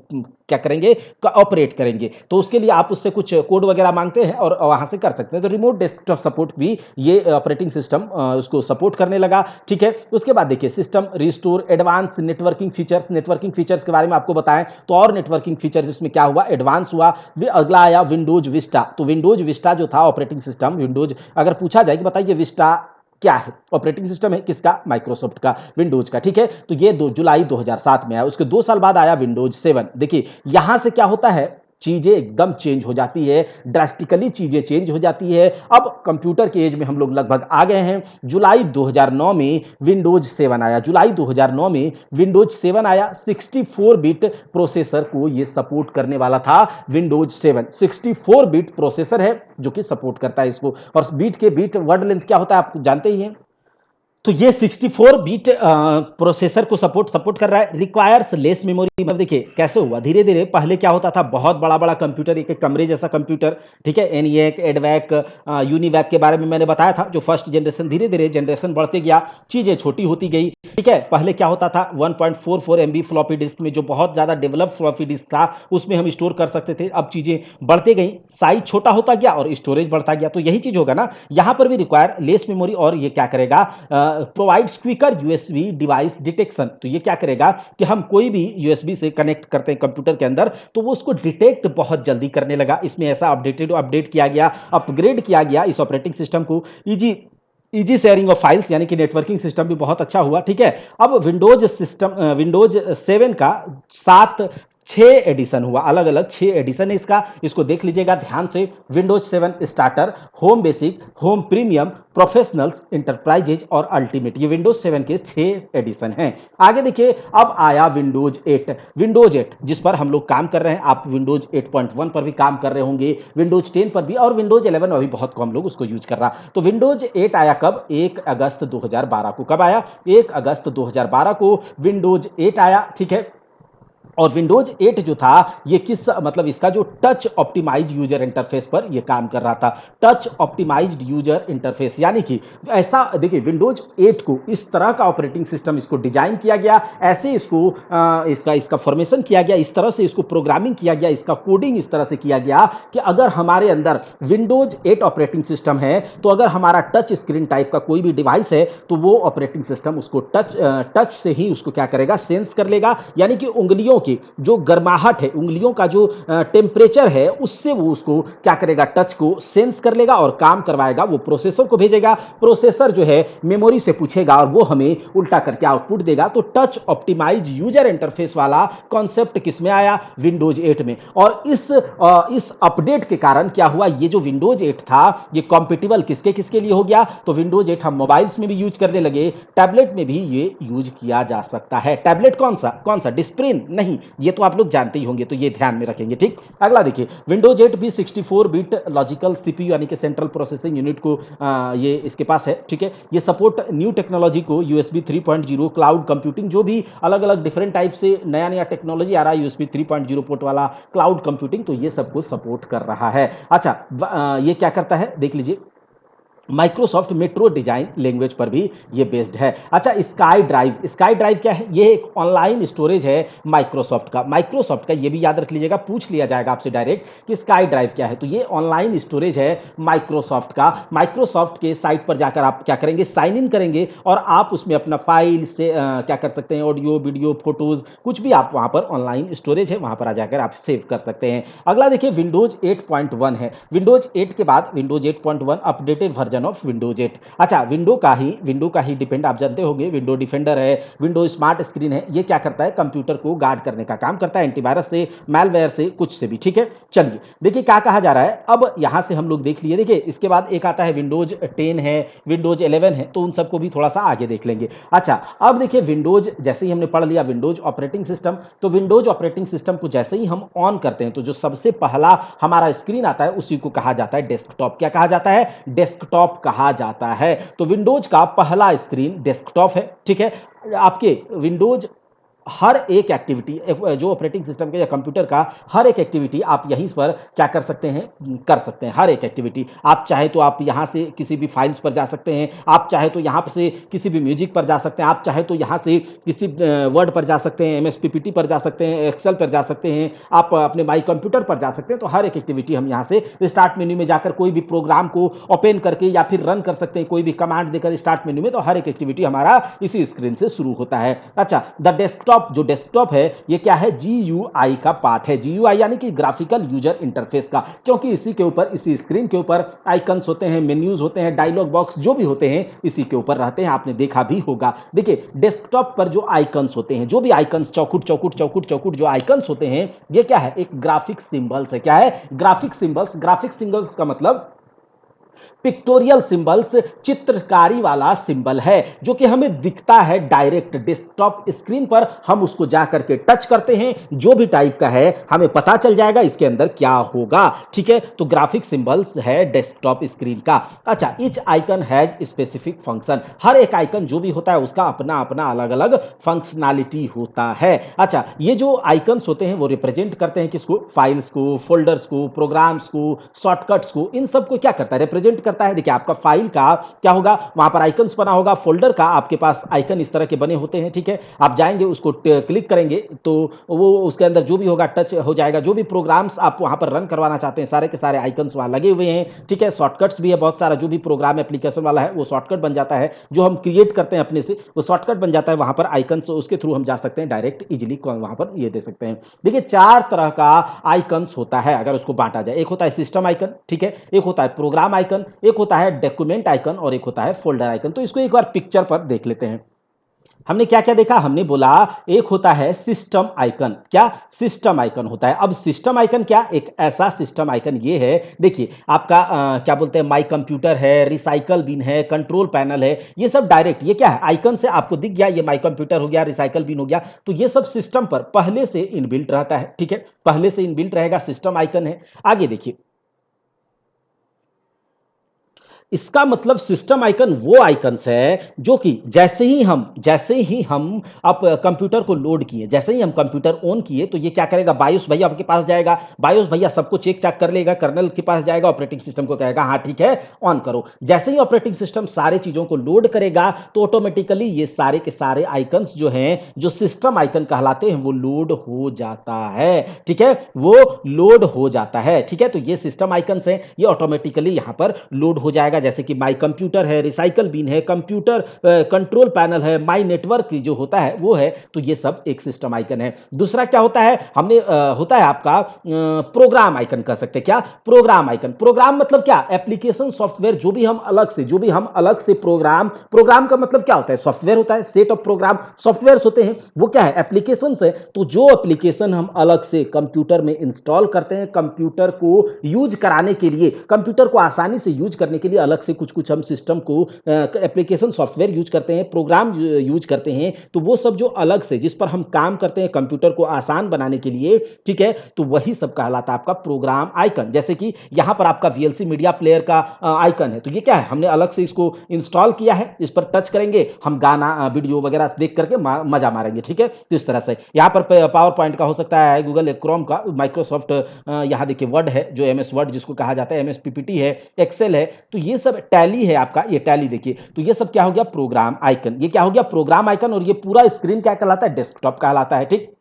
क्या करेंगे, ऑपरेट करेंगे। तो उसके लिए आप उससे कुछ कोड वगैरह मांगते हैं और वहां से कर सकते हैं। तो रिमोट डेस्कटॉप सपोर्ट भी ये ऑपरेटिंग सिस्टम उसको सपोर्ट करने लगा। ठीक है, उसके बाद देखिए system restore, advance networking features. Networking features के बारे में आपको बताएं तो और नेटवर्किंग फीचर्स इसमें क्या हुआ, एडवांस हुआ। अगला आया विंडोज विस्टा। तो विंडोज विस्टा जो था ऑपरेटिंग सिस्टम, विंडोज अगर पूछा जाए कि बताइए विस्टा क्या है, ऑपरेटिंग सिस्टम है किसका, माइक्रोसॉफ्ट का, विंडोज का। ठीक है, तो ये 2 जुलाई 2007 में आया। उसके 2 साल बाद आया विंडोज 7। देखिए यहां से क्या होता है, चीजें एकदम चेंज हो जाती है, ड्रास्टिकली चीजें चेंज हो जाती है। अब कंप्यूटर के एज में हम लोग लगभग आ गए हैं। जुलाई 2009 में विंडोज 7 आया। जुलाई 2009 में विंडोज 7 आया। 64 बिट प्रोसेसर को ये सपोर्ट करने वाला था विंडोज 7। 64 बिट प्रोसेसर है जो कि सपोर्ट करता है इसको। और बीट के बीट वर्ड लेंथ क्या होता है आप जानते ही हैं। तो ये 64 बीट प्रोसेसर को सपोर्ट कर रहा है। Requires less memory. मतलब देखिए कैसे हुआ, धीरे धीरे पहले क्या होता था, बहुत बड़ा बड़ा कंप्यूटर, एक कमरे जैसा कंप्यूटर। ठीक है, एनिएक, एडवैक, यूनिवैक के बारे में मैंने बताया था, जो फर्स्ट जनरेशन। धीरे धीरे जनरेशन बढ़ते गया, चीजें छोटी होती गई। ठीक है, पहले क्या होता था 1.44 MB फ्लॉपी डिस्क में, जो बहुत ज्यादा डेवलप फ्लॉपी डिस्क था, उसमें हम स्टोर कर सकते थे। अब चीजें बढ़ते गई, साइज छोटा होता गया और स्टोरेज बढ़ता गया। तो यही चीज होगा ना, यहां पर भी रिक्वायर लेस मेमोरी। और ये क्या करेगा, provides quicker USB device detection. तो ये क्या करेगा कि हम कोई भी यूएसबी से कनेक्ट करते हैं कंप्यूटर के अंदर तो वो उसको डिटेक्ट बहुत जल्दी करने लगा। इसमें ऐसा अपडेट किया गया, अपग्रेड किया गया इस ऑपरेटिंग सिस्टम को। इजी शेयरिंग ऑफ फाइल्स यानी कि नेटवर्किंग सिस्टम भी बहुत अच्छा हुआ। ठीक है, अब विंडोज 7 का 6 एडिशन हुआ, अलग अलग 6 एडिशन है इसका। इसको देख लीजिएगा ध्यान से। Windows 7 starter, home basic, home premium, professionals, enterprises और अल्टीमेट, ये विंडोज 7 के 6 एडिशन हैं। आगे देखिए, अब आया विंडोज 8। विंडोज 8 जिस पर हम लोग काम कर रहे हैं, आप विंडोज 8.1 पर भी काम कर रहे होंगे, विंडोज 10 पर भी, और विंडोज 11 अभी बहुत कम लोग उसको यूज कर रहा। तो विंडोज 8 आया कब, 1 अगस्त 2012 को। कब आया, 1 अगस्त 2012 को विंडोज 8 आया। ठीक है, और विंडोज 8 जो था ये किस मतलब इसका जो टच ऑप्टिमाइज यूजर इंटरफेस पर ये काम कर रहा था। टच ऑप्टिमाइज्ड यूजर इंटरफेस यानी कि ऐसा देखिए विंडोज 8 को इस तरह का ऑपरेटिंग सिस्टम इसको डिजाइन किया गया, ऐसे इसको इसका फॉर्मेशन किया गया, इस तरह से इसको प्रोग्रामिंग किया गया, इसका कोडिंग इस तरह से किया गया कि अगर हमारे अंदर विंडोज 8 ऑपरेटिंग सिस्टम है तो अगर हमारा टच स्क्रीन टाइप का कोई भी डिवाइस है तो वो ऑपरेटिंग सिस्टम उसको टच से ही उसको क्या करेगा, सेंस कर लेगा। यानी कि उंगलियों की जो गर्माहट है, उंगलियों का जो टेम्परेचर है, उससे वो उसको क्या करेगा, टच को सेंस कर लेगा और काम करवाएगा। वो प्रोसेसर को भेजेगा, प्रोसेसर जो है मेमोरी से पूछेगा और वो हमें उल्टा करके आउटपुट देगा। तो टच ऑप्टिमाइज यूजर इंटरफेस वाला कॉन्सेप्ट किसमें आया, विंडोज 8 में। और इस अपडेट के कारण क्या हुआ, ये जो विंडोज 8 था ये कॉम्पिटिबल किसके किसके लिए हो गया, तो विंडोज 8 हम मोबाइल्स में भी यूज करने लगे, टैबलेट में भी ये यूज किया जा सकता है। टैबलेट कौन सा, डिस्प्रिन नहीं, नहीं, ये तो आप लोग जानते ही होंगे, तो ये ध्यान में रखेंगे। ठीक, अगला देखिए, विंडोज 8 भी 64 बिट लॉजिकल सीपीयू यानी कि सेंट्रल प्रोसेसिंग यूनिट को ये इसके पास है। ठीक है, ये सपोर्ट न्यू टेक्नोलॉजी को यूएसबी 3.0 क्लाउड कंप्यूटिंग, जो भी अलग अलग डिफरेंट टाइप से नया नया टेक्नोलॉजी आ रहा है यूएसबी 3.0 पोर्ट वाला क्लाउड कंप्यूटिंग, तो ये सबको सपोर्ट कर रहा है। अच्छा, ये क्या करता है देख लीजिए, माइक्रोसॉफ्ट मेट्रो डिजाइन लैंग्वेज पर भी ये बेस्ड है। अच्छा, स्काई ड्राइव, स्काई ड्राइव क्या है? ये एक ऑनलाइन स्टोरेज है माइक्रोसॉफ्ट का। माइक्रोसॉफ्ट का ये भी याद रख लीजिएगा, पूछ लिया जाएगा आपसे डायरेक्ट कि स्काई ड्राइव क्या है, तो ये ऑनलाइन स्टोरेज है माइक्रोसॉफ्ट का। माइक्रोसॉफ्ट के साइट पर जाकर आप क्या करेंगे, साइन इन करेंगे और आप उसमें अपना फाइल से क्या कर सकते हैं, ऑडियो वीडियो फोटोज कुछ भी आप वहां पर ऑनलाइन स्टोरेज है, वहां पर आ जाकर आप सेव कर सकते हैं। अगला देखिए, विंडोज 8.1 है। विंडोज 8 के बाद Windows 8.1 updated version of Windows 8। अच्छा, विंडो का ही डिपेंड, आप जानते होंगे, विंडो डिफेंडर है, विंडो स्मार्ट स्क्रीन है। ये क्या करता है, कंप्यूटर को गार्ड करने का काम करता है, एंटीवायरस से, मैलवेयर से, कुछ से भी। ठीक है, चलिए देखिए क्या कहा जा रहा है। अब यहां से हम लोग देख लिए, देखिए इसके बाद एक आता है विंडोज 10 है, विंडोज 11 है, तो उन सबको भी थोड़ा सा आगे देख लेंगे। अच्छा, अब देखिए विंडोज, जैसे ही हमने पढ़ लिया विंडोज ऑपरेटिंग सिस्टम, तो विंडोज ऑपरेटिंग सिस्टम को जैसे ही हम ऑन करते हैं तो जो सबसे पहला हमारा स्क्रीन आता है उसी को कहा जाता है डेस्कटॉप। क्या कहा जाता है? डेस्कटॉप कहा जाता है। तो विंडोज का पहला स्क्रीन डेस्कटॉप है। ठीक है, आपके विंडोज हर एक एक्टिविटी, जो ऑपरेटिंग सिस्टम के या कंप्यूटर का हर एक एक्टिविटी आप यहीं पर क्या कर सकते हैं, कर सकते हैं। हर एक एक्टिविटी आप चाहे तो आप यहां से किसी भी फाइल्स पर जा सकते हैं, आप चाहे तो यहां से किसी भी म्यूजिक पर जा सकते हैं, आप चाहे तो यहां से किसी वर्ड पर जा सकते हैं, एमएस पीपीटी पर जा सकते हैं, एक्सेल पर जा सकते हैं, आप अपने माई कंप्यूटर पर जा सकते हैं। तो हर एक एक्टिविटी हम यहां से स्टार्ट मेन्यू में जाकर कोई भी प्रोग्राम को ओपन करके या फिर रन कर सकते हैं, कोई भी कमांड देकर स्टार्ट मेन्यू में। तो हर एक एक्टिविटी हमारा इसी स्क्रीन से शुरू होता है। अच्छा, द डेस्कटॉप, जो डेस्कटॉप है ये क्या है, जीयूआई का पार्ट है। जीयूआई यानी कि ग्राफिकल यूजर इंटरफेस का, क्योंकि इसी के ऊपर, इसी स्क्रीन के ऊपर आइकन्स होते हैं, मेन्यूज होते हैं, डायलॉग बॉक्स जो भी होते हैं इसी के ऊपर रहते हैं, आपने देखा भी होगा। देखिए डेस्कटॉप पर जो आइकन्स होते हैं, जो भी आइकन्स चौकुट चौकुट चौकुट चौकुट जो आइकन्स होते हैं, ये क्या है, एक ग्राफिक सिंबल्स है। क्या है? Graphic symbols. ग्राफिक सिंबल्स का मतलब पिक्टोरियल सिंबल्स, चित्रकारी वाला सिंबल है, जो कि हमें दिखता है डायरेक्ट डेस्कटॉप स्क्रीन पर। हम उसको जाकर के टच करते हैं, जो भी टाइप का है हमें पता चल जाएगा इसके अंदर क्या होगा। ठीक है, तो ग्राफिक सिंबल्स है डेस्कटॉप स्क्रीन का। अच्छा, each icon has specific function. हर एक आइकन जो भी होता है उसका अपना अपना अलग अलग फंक्शनैलिटी होता है। अच्छा, ये जो आइकन्स होते हैं वो रिप्रेजेंट करते हैं किसको, फाइल्स को, फोल्डर्स को, प्रोग्राम्स को, शॉर्टकट्स को, इन सबको क्या करता है, रिप्रेजेंट करता है। देखिए आपका फाइल का क्या होगा, वहां पर आइकन्स बना होगा, फोल्डर का आपके पास आइकन इस तरह के बने होते हैं। ठीक है, आप जाएंगे उसको क्लिक करेंगे तो वो उसके अंदर जो भी होगा टच हो जाएगा। जो भी प्रोग्राम्स आप वहां पर रन करवाना चाहते हैं सारे के सारे आइकन्स वहां लगे हुए हैं। ठीक है, शॉर्टकट्स भी है बहुत सारा, जो भी प्रोग्राम एप्लीकेशन वाला है वो शॉर्टकट बन जाता है, जो हम क्रिएट करते हैं अपने से वो शॉर्टकट बन जाता है। वहां पर आइकन्स, उसके थ्रू हम जा सकते हैं डायरेक्ट इजिली वहां पर ये दे सकते हैं। देखिए 4 तरह का आइकन्स होता है अगर उसको बांटा जाए। एक होता है सिस्टम आइकन, ठीक है, एक होता है प्रोग्राम आइकन, एक होता है डॉक्यूमेंट आइकन और एक होता है फोल्डर आइकन। तो इसको एक बार पिक्चर पर देख लेते हैं। हमने क्या क्या देखा, हमने बोला एक होता है सिस्टम आइकन। क्या? सिस्टम आइकन होता है। अब सिस्टम आइकन क्या, एक ऐसा सिस्टम आइकन ये है, देखिए आपका क्या बोलते हैं, माई कंप्यूटर है, रिसाइकल बिन है, कंट्रोल पैनल है, ये सब डायरेक्ट ये क्या है, आइकन से आपको दिख गया, ये माई कंप्यूटर हो गया, रिसाइकल बिन हो गया। तो ये सब सिस्टम पर पहले से इनबिल्ट रहता है। ठीक है, पहले से इनबिल्ट रहेगा, सिस्टम आइकन है। आगे देखिए, इसका मतलब सिस्टम आइकन वो आइकन्स है जो कि जैसे ही हम आप कंप्यूटर को लोड किए, जैसे ही हम कंप्यूटर ऑन किए तो ये क्या करेगा, बायोस भैया आपके पास जाएगा, बायोस भैया सबको चेक चाक कर लेगा, कर्नल के पास जाएगा, ऑपरेटिंग सिस्टम को कहेगा हाँ ठीक है ऑन करो। जैसे ही ऑपरेटिंग सिस्टम सारे चीजों को लोड करेगा तो ऑटोमेटिकली ये सारे के सारे आइकन्स जो हैं, जो सिस्टम आइकन कहलाते हैं, वो लोड हो जाता है। ठीक है, वो लोड हो जाता है। ठीक है, तो ये सिस्टम आइकन्स हैं, ये ऑटोमेटिकली यहां पर लोड हो जाएगा। जैसे कि माई कंप्यूटर है, रिसाइकल बिन है, कंप्यूटर कंट्रोल पैनल है, माई नेटवर्क जो होता है वो है, तो ये सब एक सिस्टम आइकन है। दूसरा क्या होता है, हमने होता है आपका प्रोग्राम आइकन कह सकते हैं। क्या? Programme icon. प्रोग्राम मतलब क्या, एप्लीकेशन सॉफ्टवेयर जो भी हम अलग से प्रोग्राम का मतलब क्या होता है, सॉफ्टवेयर होता है, सेट ऑफ प्रोग्राम सॉफ्टवेयर होते हैं, वो क्या है, एप्लीकेशन है। तो जो एप्लीकेशन हम अलग से कंप्यूटर में इंस्टॉल करते हैं, कंप्यूटर को यूज कराने के लिए, कंप्यूटर को आसानी से यूज करने के लिए अलग अलग से कुछ-कुछ हम सिस्टम को एप्लीकेशन सॉफ्टवेयर यूज़ करते हैं, प्रोग्राम यूज़ करते हैं, तो वो सब जो अलग से जिस पर हम काम करते हैं कंप्यूटर को आसान बनाने के लिए, ठीक है? तो वही सब कहलाता है आपका प्रोग्राम आइकन। जैसे कि यहाँ पर आपका वीएलसी मीडिया प्लेयर का आइकन है, तो ये क्या है? हमने अलग से इसको इंस्टॉल किया है, इस पर टच करेंगे, हम गाना वीडियो वगैरह देख करके मज़ा मारेंगे, ठीक है? तो इस तरह से यहाँ पर पावर पॉइंट का हो सकता है, गूगल क्रोम का, माइक्रोसॉफ्ट यहाँ देखिए वर्ड है, जो एमएस वर्ड जिसको कहा जाता है, एमएस पीपीटी है, एक्सेल है, तो ये सब टैली है आपका, ये टैली देखिए, तो ये सब क्या हो गया? Program icon. ये क्या हो गया? Program icon. और ये पूरा स्क्रीन क्या कहलाता है? डेस्कटॉप कहलाता है, ठीक?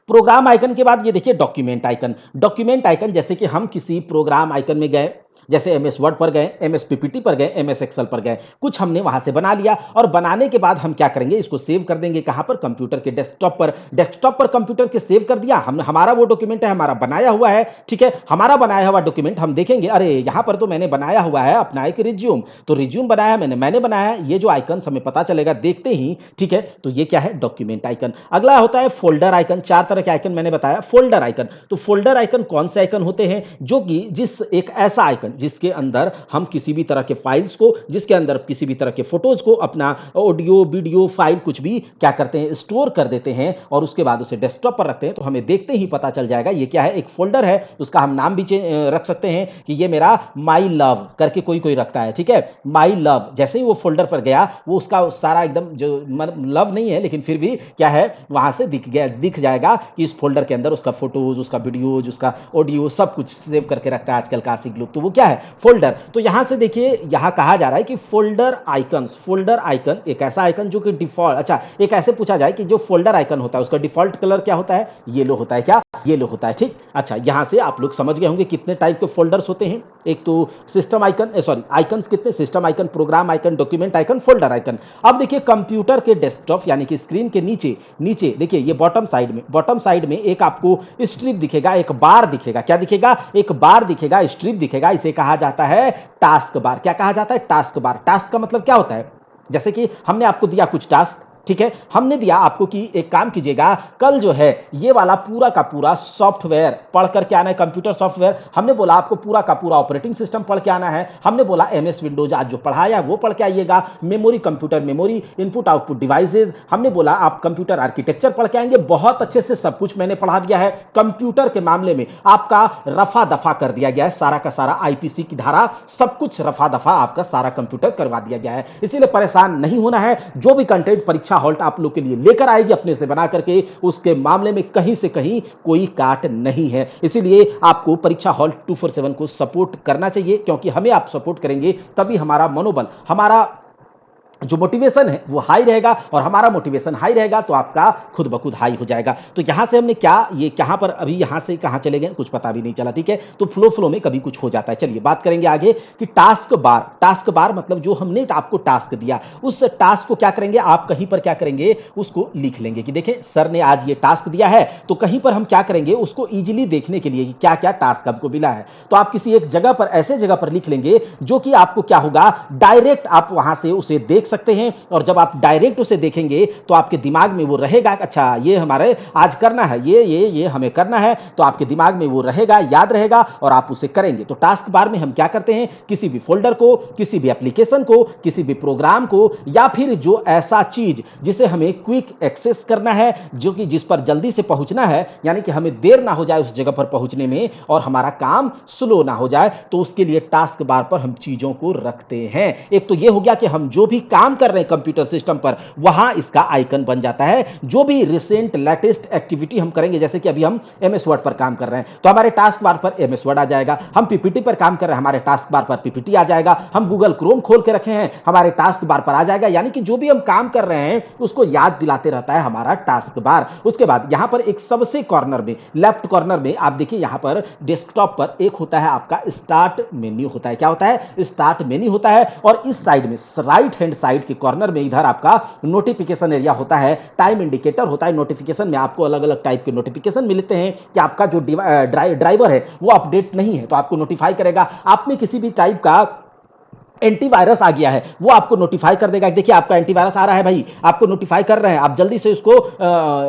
प्रोग्राम आइकन के बाद ये देखिए डॉक्यूमेंट आइकन। डॉक्यूमेंट आइकन जैसे कि हम किसी प्रोग्राम आइकन में गए, जैसे एमएस वर्ड पर गए, एमएस पीपीटी पर गए, एमएस एक्सेल पर गए, कुछ हमने वहां से बना लिया और बनाने के बाद हम क्या करेंगे? इसको सेव कर देंगे कहां पर? कंप्यूटर के डेस्कटॉप पर। डेस्कटॉप पर कंप्यूटर के सेव कर दिया, हम हमारा वो डॉक्यूमेंट है, हमारा बनाया हुआ है, ठीक है? हमारा बनाया हुआ डॉक्यूमेंट हम देखेंगे, अरे यहां पर तो मैंने बनाया हुआ है अपना एक रिज्यूम, तो रिज्यूम बनाया मैंने बनाया है, ये जो आइकन हमें पता चलेगा देखते ही, ठीक है? तो ये क्या है? Document icon. अगला होता है फोल्डर आइकन। 4 तरह के आइकन मैंने बताया। फोल्डर आइकन, तो फोल्डर आइकन कौन से आइकन होते हैं? जो कि जिस एक ऐसा आइकन जिसके अंदर हम किसी भी तरह के फाइल्स को, जिसके अंदर किसी भी तरह के फोटोज को, अपना ऑडियो वीडियो फाइल कुछ भी क्या करते हैं? स्टोर कर देते हैं और उसके बाद उसे डेस्कटॉप पर रखते हैं, तो हमें देखते ही पता चल जाएगा ये क्या है? एक फोल्डर है। उसका हम नाम भी रख सकते हैं कि ये मेरा माई लव करके कोई रखता है, ठीक है? माई लव, जैसे ही वो फोल्डर पर गया, वो उसका सारा एकदम जो लव नहीं है लेकिन फिर भी क्या है, वहां से दिख जाएगा कि इस फोल्डर के अंदर उसका फोटोज, उसका वीडियोज, उसका ऑडियो सब कुछ सेव करके रखता है आजकल का आशिक लोग, तो वो क्या है? फोल्डर। तो यहां से देखिए, यहां कहा जा रहा है कि फोल्डर आइकन्स, फोल्डर आइकन एक ऐसा आइकन जो कि डिफॉल्ट, अच्छा एक ऐसे पूछा जाए कि जो फोल्डर आइकन होता है उसका डिफॉल्ट कलर क्या होता है? येलो होता है। क्या? येलो होता है, ठीक। अच्छा, यहां से आप लोग समझ गए होंगे कितने टाइप के फोल्डर्स होते हैं। एक तो सिस्टम आइकन, सॉरी आइकन्स कितने? System icon, program icon, document icon, folder icon. अब देखिए कंप्यूटर के डेस्कटॉप यानी कि स्क्रीन के नीचे नीचे देखिए, ये बॉटम साइड में एक आपको स्ट्रिप दिखेगा, एक बार दिखेगा। क्या दिखेगा? एक बार दिखेगा, स्ट्रिप दिखेगा। इसे कहा जाता है टास्क बार। क्या कहा जाता है? Task bar. टास्क का मतलब क्या होता है? जैसे कि हमने आपको दिया कुछ टास्क, ठीक है? हमने दिया आपको कि एक काम कीजिएगा, कल जो है ये वाला पूरा का पूरा सॉफ्टवेयर पढ़ करके आना है, कंप्यूटर सॉफ्टवेयर। हमने बोला आपको पूरा का पूरा ऑपरेटिंग सिस्टम पढ़ के आना है। हमने बोला एमएस विंडोज आज जो पढ़ाया वो पढ़ के आइएगा। Memory, computer memory, input output devices, हमने बोला आप कंप्यूटर आर्किटेक्चर पढ़ के आएंगे। बहुत अच्छे से सब कुछ मैंने पढ़ा दिया है। कंप्यूटर के मामले में आपका रफा दफा कर दिया गया है, सारा का सारा आईपीसी की धारा, सब कुछ रफा दफा आपका सारा कंप्यूटर करवा दिया गया है। इसीलिए परेशान नहीं होना है। जो भी कंटेंट परीक्षा हॉल्ट आप लोग के लिए लेकर आएगी अपने से बना करके, उसके मामले में कहीं से कहीं कोई काट नहीं है। इसीलिए आपको परीक्षा हॉल्ट 247 को सपोर्ट करना चाहिए, क्योंकि हमें आप सपोर्ट करेंगे तभी हमारा मनोबल, हमारा जो मोटिवेशन है वो हाई रहेगा, और हमारा मोटिवेशन हाई रहेगा तो आपका खुद ब खुद हाई हो जाएगा। तो यहां से हमने क्या, ये कहां पर अभी यहां से कहां चले गए कुछ पता भी नहीं चला, ठीक है? तो फ्लो में कभी कुछ हो जाता है। चलिए बात करेंगे आगे कि टास्क बार। टास्क बार मतलब जो हमने आपको टास्क दिया, उस टास्क को क्या करेंगे आप? कहीं पर क्या करेंगे? उसको लिख लेंगे कि देखें सर ने आज ये टास्क दिया है, तो कहीं पर हम क्या करेंगे? उसको इजीली देखने के लिए कि क्या क्या टास्क हमको मिला है, तो आप किसी एक जगह पर, ऐसे जगह पर लिख लेंगे जो कि आपको क्या होगा, डायरेक्ट आप वहां से उसे देख सकते हैं। और जब आप डायरेक्ट उसे देखेंगे तो आपके दिमाग में वो रहेगा, अच्छा ये हमारे आज करना है, ये हमें करना है, तो आपके दिमाग में वो रहेगा, याद रहेगा और आप उसे करेंगे। तो टास्क बार में हम क्या करते हैं? किसी भी फोल्डर को, किसी भी एप्लीकेशन को, किसी भी प्रोग्राम को, या फिर जो ऐसा चीज जिसे हमें क्विक एक्सेस करना है, जो कि जिस पर जल्दी से पहुंचना है, यानी कि हमें देर ना हो जाए उस जगह पर पहुंचने में और हमारा काम स्लो ना हो जाए, तो उसके लिए टास्क बार पर हम चीजों को रखते हैं। एक तो ये हो गया कि हम जो भी काम कर रहे हैं कंप्यूटर सिस्टम पर, वहां इसका आइकन बन जाता है। जो भी रिसेंट लेटेस्ट एक्टिविटी हम करेंगे, जैसे कि अभी हम एमएस वर्ड पर काम कर रहे हैं तो हमारे टास्क बार पर एमएस वर्ड आ जाएगा। हम पीपीटी पर काम कर रहे हैं, हमारे टास्क बार पर पीपीटी आ जाएगा। हम गूगल क्रोम खोल के रखे हैं, हमारे टास्क बार पर आ जाएगा। यानी कि जो भी हम काम कर रहे हैं उसको याद दिलाते रहता है हमारा टास्क बार। उसके बाद यहां पर एक सबसे कॉर्नर में, लेफ्ट कॉर्नर में आप देखिए, यहां पर डेस्कटॉप पर एक होता है आपका स्टार्ट मेन्यू होता है। क्या होता है? स्टार्ट मेन्यू होता है। और इस साइड में, राइट हैंड साइड के कॉर्नर में इधर आपका नोटिफिकेशन एरिया होता है, टाइम इंडिकेटर होता है। नोटिफिकेशन में आपको अलग अलग टाइप के नोटिफिकेशन मिलते हैं कि आपका जो ड्राइवर है वो अपडेट नहीं है तो आपको नोटिफाई करेगा। आप में किसी भी टाइप का एंटीवायरस आ गया है, वो आपको नोटिफाई कर देगा। देखिए आपका एंटीवायरस आ रहा है भाई, आपको नोटिफाई कर रहे हैं, आप जल्दी से उसको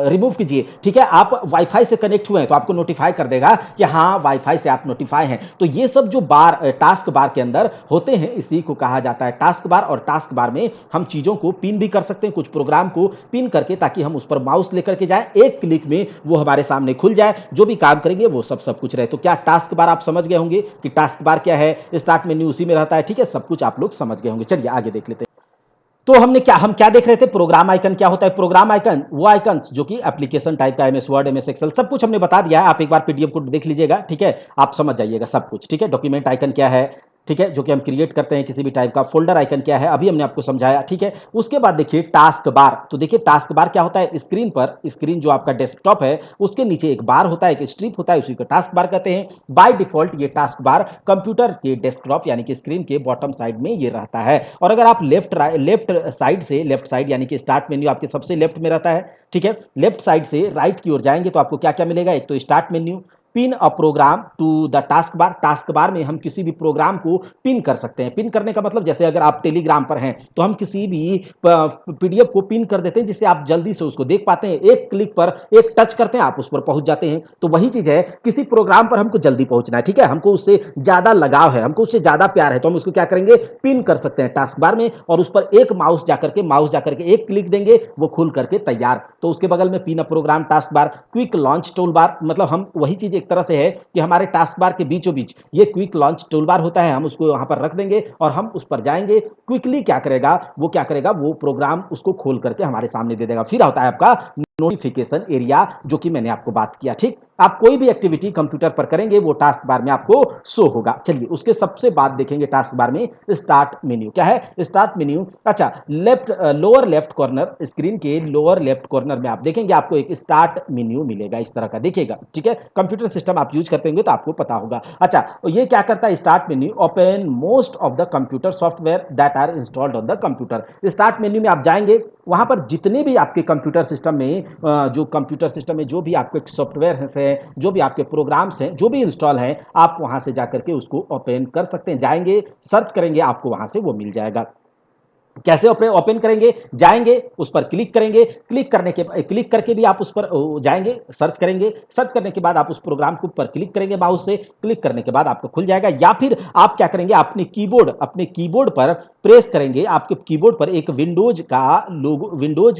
रिमूव कीजिए। ठीक है, आप वाईफाई से कनेक्ट हुए हैं तो आपको नोटिफाई कर देगा कि हाँ वाईफाई से आप नोटिफाई हैं। तो ये सब जो बार टास्क बार के अंदर होते हैं, इसी को कहा जाता है टास्क बार। और टास्क बार में हम चीजों को पिन भी कर सकते हैं, कुछ प्रोग्राम को पिन करके, ताकि हम उस पर माउस लेकर के जाए, एक क्लिक में वो हमारे सामने खुल जाए, जो भी काम करेंगे वो सब कुछ रहे। तो क्या टास्क बार आप समझ गए होंगे कि टास्क बार क्या है, स्टार्ट मेन्यू उसी में रहता है। ठीक है, सब कुछ आप लोग समझ गए होंगे। चलिए आगे देख लेते हैं। तो हम क्या देख रहे थे, प्रोग्राम आइकन क्या होता है। प्रोग्राम आइकन वो आइकन्स जो कि एप्लीकेशन टाइप का, एमएस वर्ड, एमएस एक्सेल, सब कुछ हमने बता दिया है। आप एक बार पीडीएफ को देख लीजिएगा, ठीक है, आप समझ जाइएगा सब कुछ। ठीक है, डॉक्यूमेंट आइकन क्या है, ठीक है, जो कि हम क्रिएट करते हैं किसी भी टाइप का। फोल्डर आइकन क्या है, अभी हमने आपको समझाया। ठीक है, उसके बाद देखिए टास्क बार। तो देखिए टास्क बार क्या होता है, स्क्रीन पर, स्क्रीन जो आपका डेस्कटॉप है उसके नीचे एक बार होता है, एक स्ट्रिप होता है, उसी को टास्क बार कहते हैं। बाय डिफॉल्ट ये टास्क बार कंप्यूटर के डेस्कटॉप यानी कि स्क्रीन के बॉटम साइड में ये रहता है। और अगर आप लेफ्ट साइड से, लेफ्ट साइड यानी कि स्टार्ट मेन्यू आपके सबसे लेफ्ट में रहता है, ठीक है, लेफ्ट साइड से राइट की ओर जाएंगे तो आपको क्या क्या मिलेगा। एक तो start menu, pin a program to the taskbar. Taskbar में हम किसी भी प्रोग्राम को पिन कर सकते हैं। पिन करने का मतलब, जैसे अगर आप टेलीग्राम पर हैं तो हम किसी भी पीडीएफ को पिन कर देते हैं, जिससे आप जल्दी से उसको देख पाते हैं। एक क्लिक पर, एक टच करते हैं, आप उस पर पहुंच जाते हैं। तो वही चीज है, किसी प्रोग्राम पर हमको जल्दी पहुंचना है, ठीक है, हमको उससे ज्यादा लगाव है, हमको उससे ज्यादा प्यार है, तो हम उसको क्या करेंगे, पिन कर सकते हैं टास्क बार में। और उस पर एक माउस जाकर के एक क्लिक देंगे, वो खुल करके तैयार। तो उसके बगल में pin a program task bar, quick launch tool bar, मतलब हम वही चीज एक तरह से है कि हमारे टास्क बार के बीचों बीच ये क्विक लॉन्च टूल बार होता है। हम उसको वहां पर रख देंगे और हम उस पर जाएंगे। क्विकली क्या करेगा, वो प्रोग्राम उसको खोल करके हमारे सामने दे देगा। फिर होता है आपका नोटिफिकेशन एरिया, जो कि मैंने आपको बात किया। ठीक, आप कोई भी एक्टिविटी कंप्यूटर पर करेंगे वो टास्क बार में आपको शो होगा। चलिए उसके सबसे बाद देखेंगे टास्क बार में स्टार्ट मेन्यू क्या है। स्टार्ट मेन्यू, अच्छा, लोअर लेफ्ट कॉर्नर, स्क्रीन के लोअर लेफ्ट कॉर्नर में आप देखेंगे आपको एक स्टार्ट मेन्यू मिलेगा, इस तरह का दिखेगा। ठीक है, कंप्यूटर सिस्टम आप यूज करते होंगे तो आपको पता होगा। अच्छा, ये क्या करता है start menu, open most of the computer software that are installed on the computer. Start menu में आप जाएंगे, वहां पर जितने भी आपके कंप्यूटर सिस्टम में जो कंप्यूटर सिस्टम में जो भी आपके सॉफ्टवेयर हैं, जो भी आपके प्रोग्राम्स हैं, जो भी इंस्टॉल हैं, आप वहां से जाकर के उसको ओपन कर सकते हैं। जाएंगे, सर्च करेंगे, आपको वहां से वो मिल जाएगा। कैसे ओपन करेंगे, जाएंगे उस पर क्लिक करेंगे, क्लिक करके भी आप उस पर जाएंगे, सर्च करेंगे, सर्च करने के बाद आप उस प्रोग्राम के ऊपर क्लिक करेंगे माउस से, क्लिक करने के बाद आपको खुल जाएगा। या फिर आप क्या करेंगे, अपने कीबोर्ड पर प्रेस करेंगे। आपके कीबोर्ड पर एक विंडोज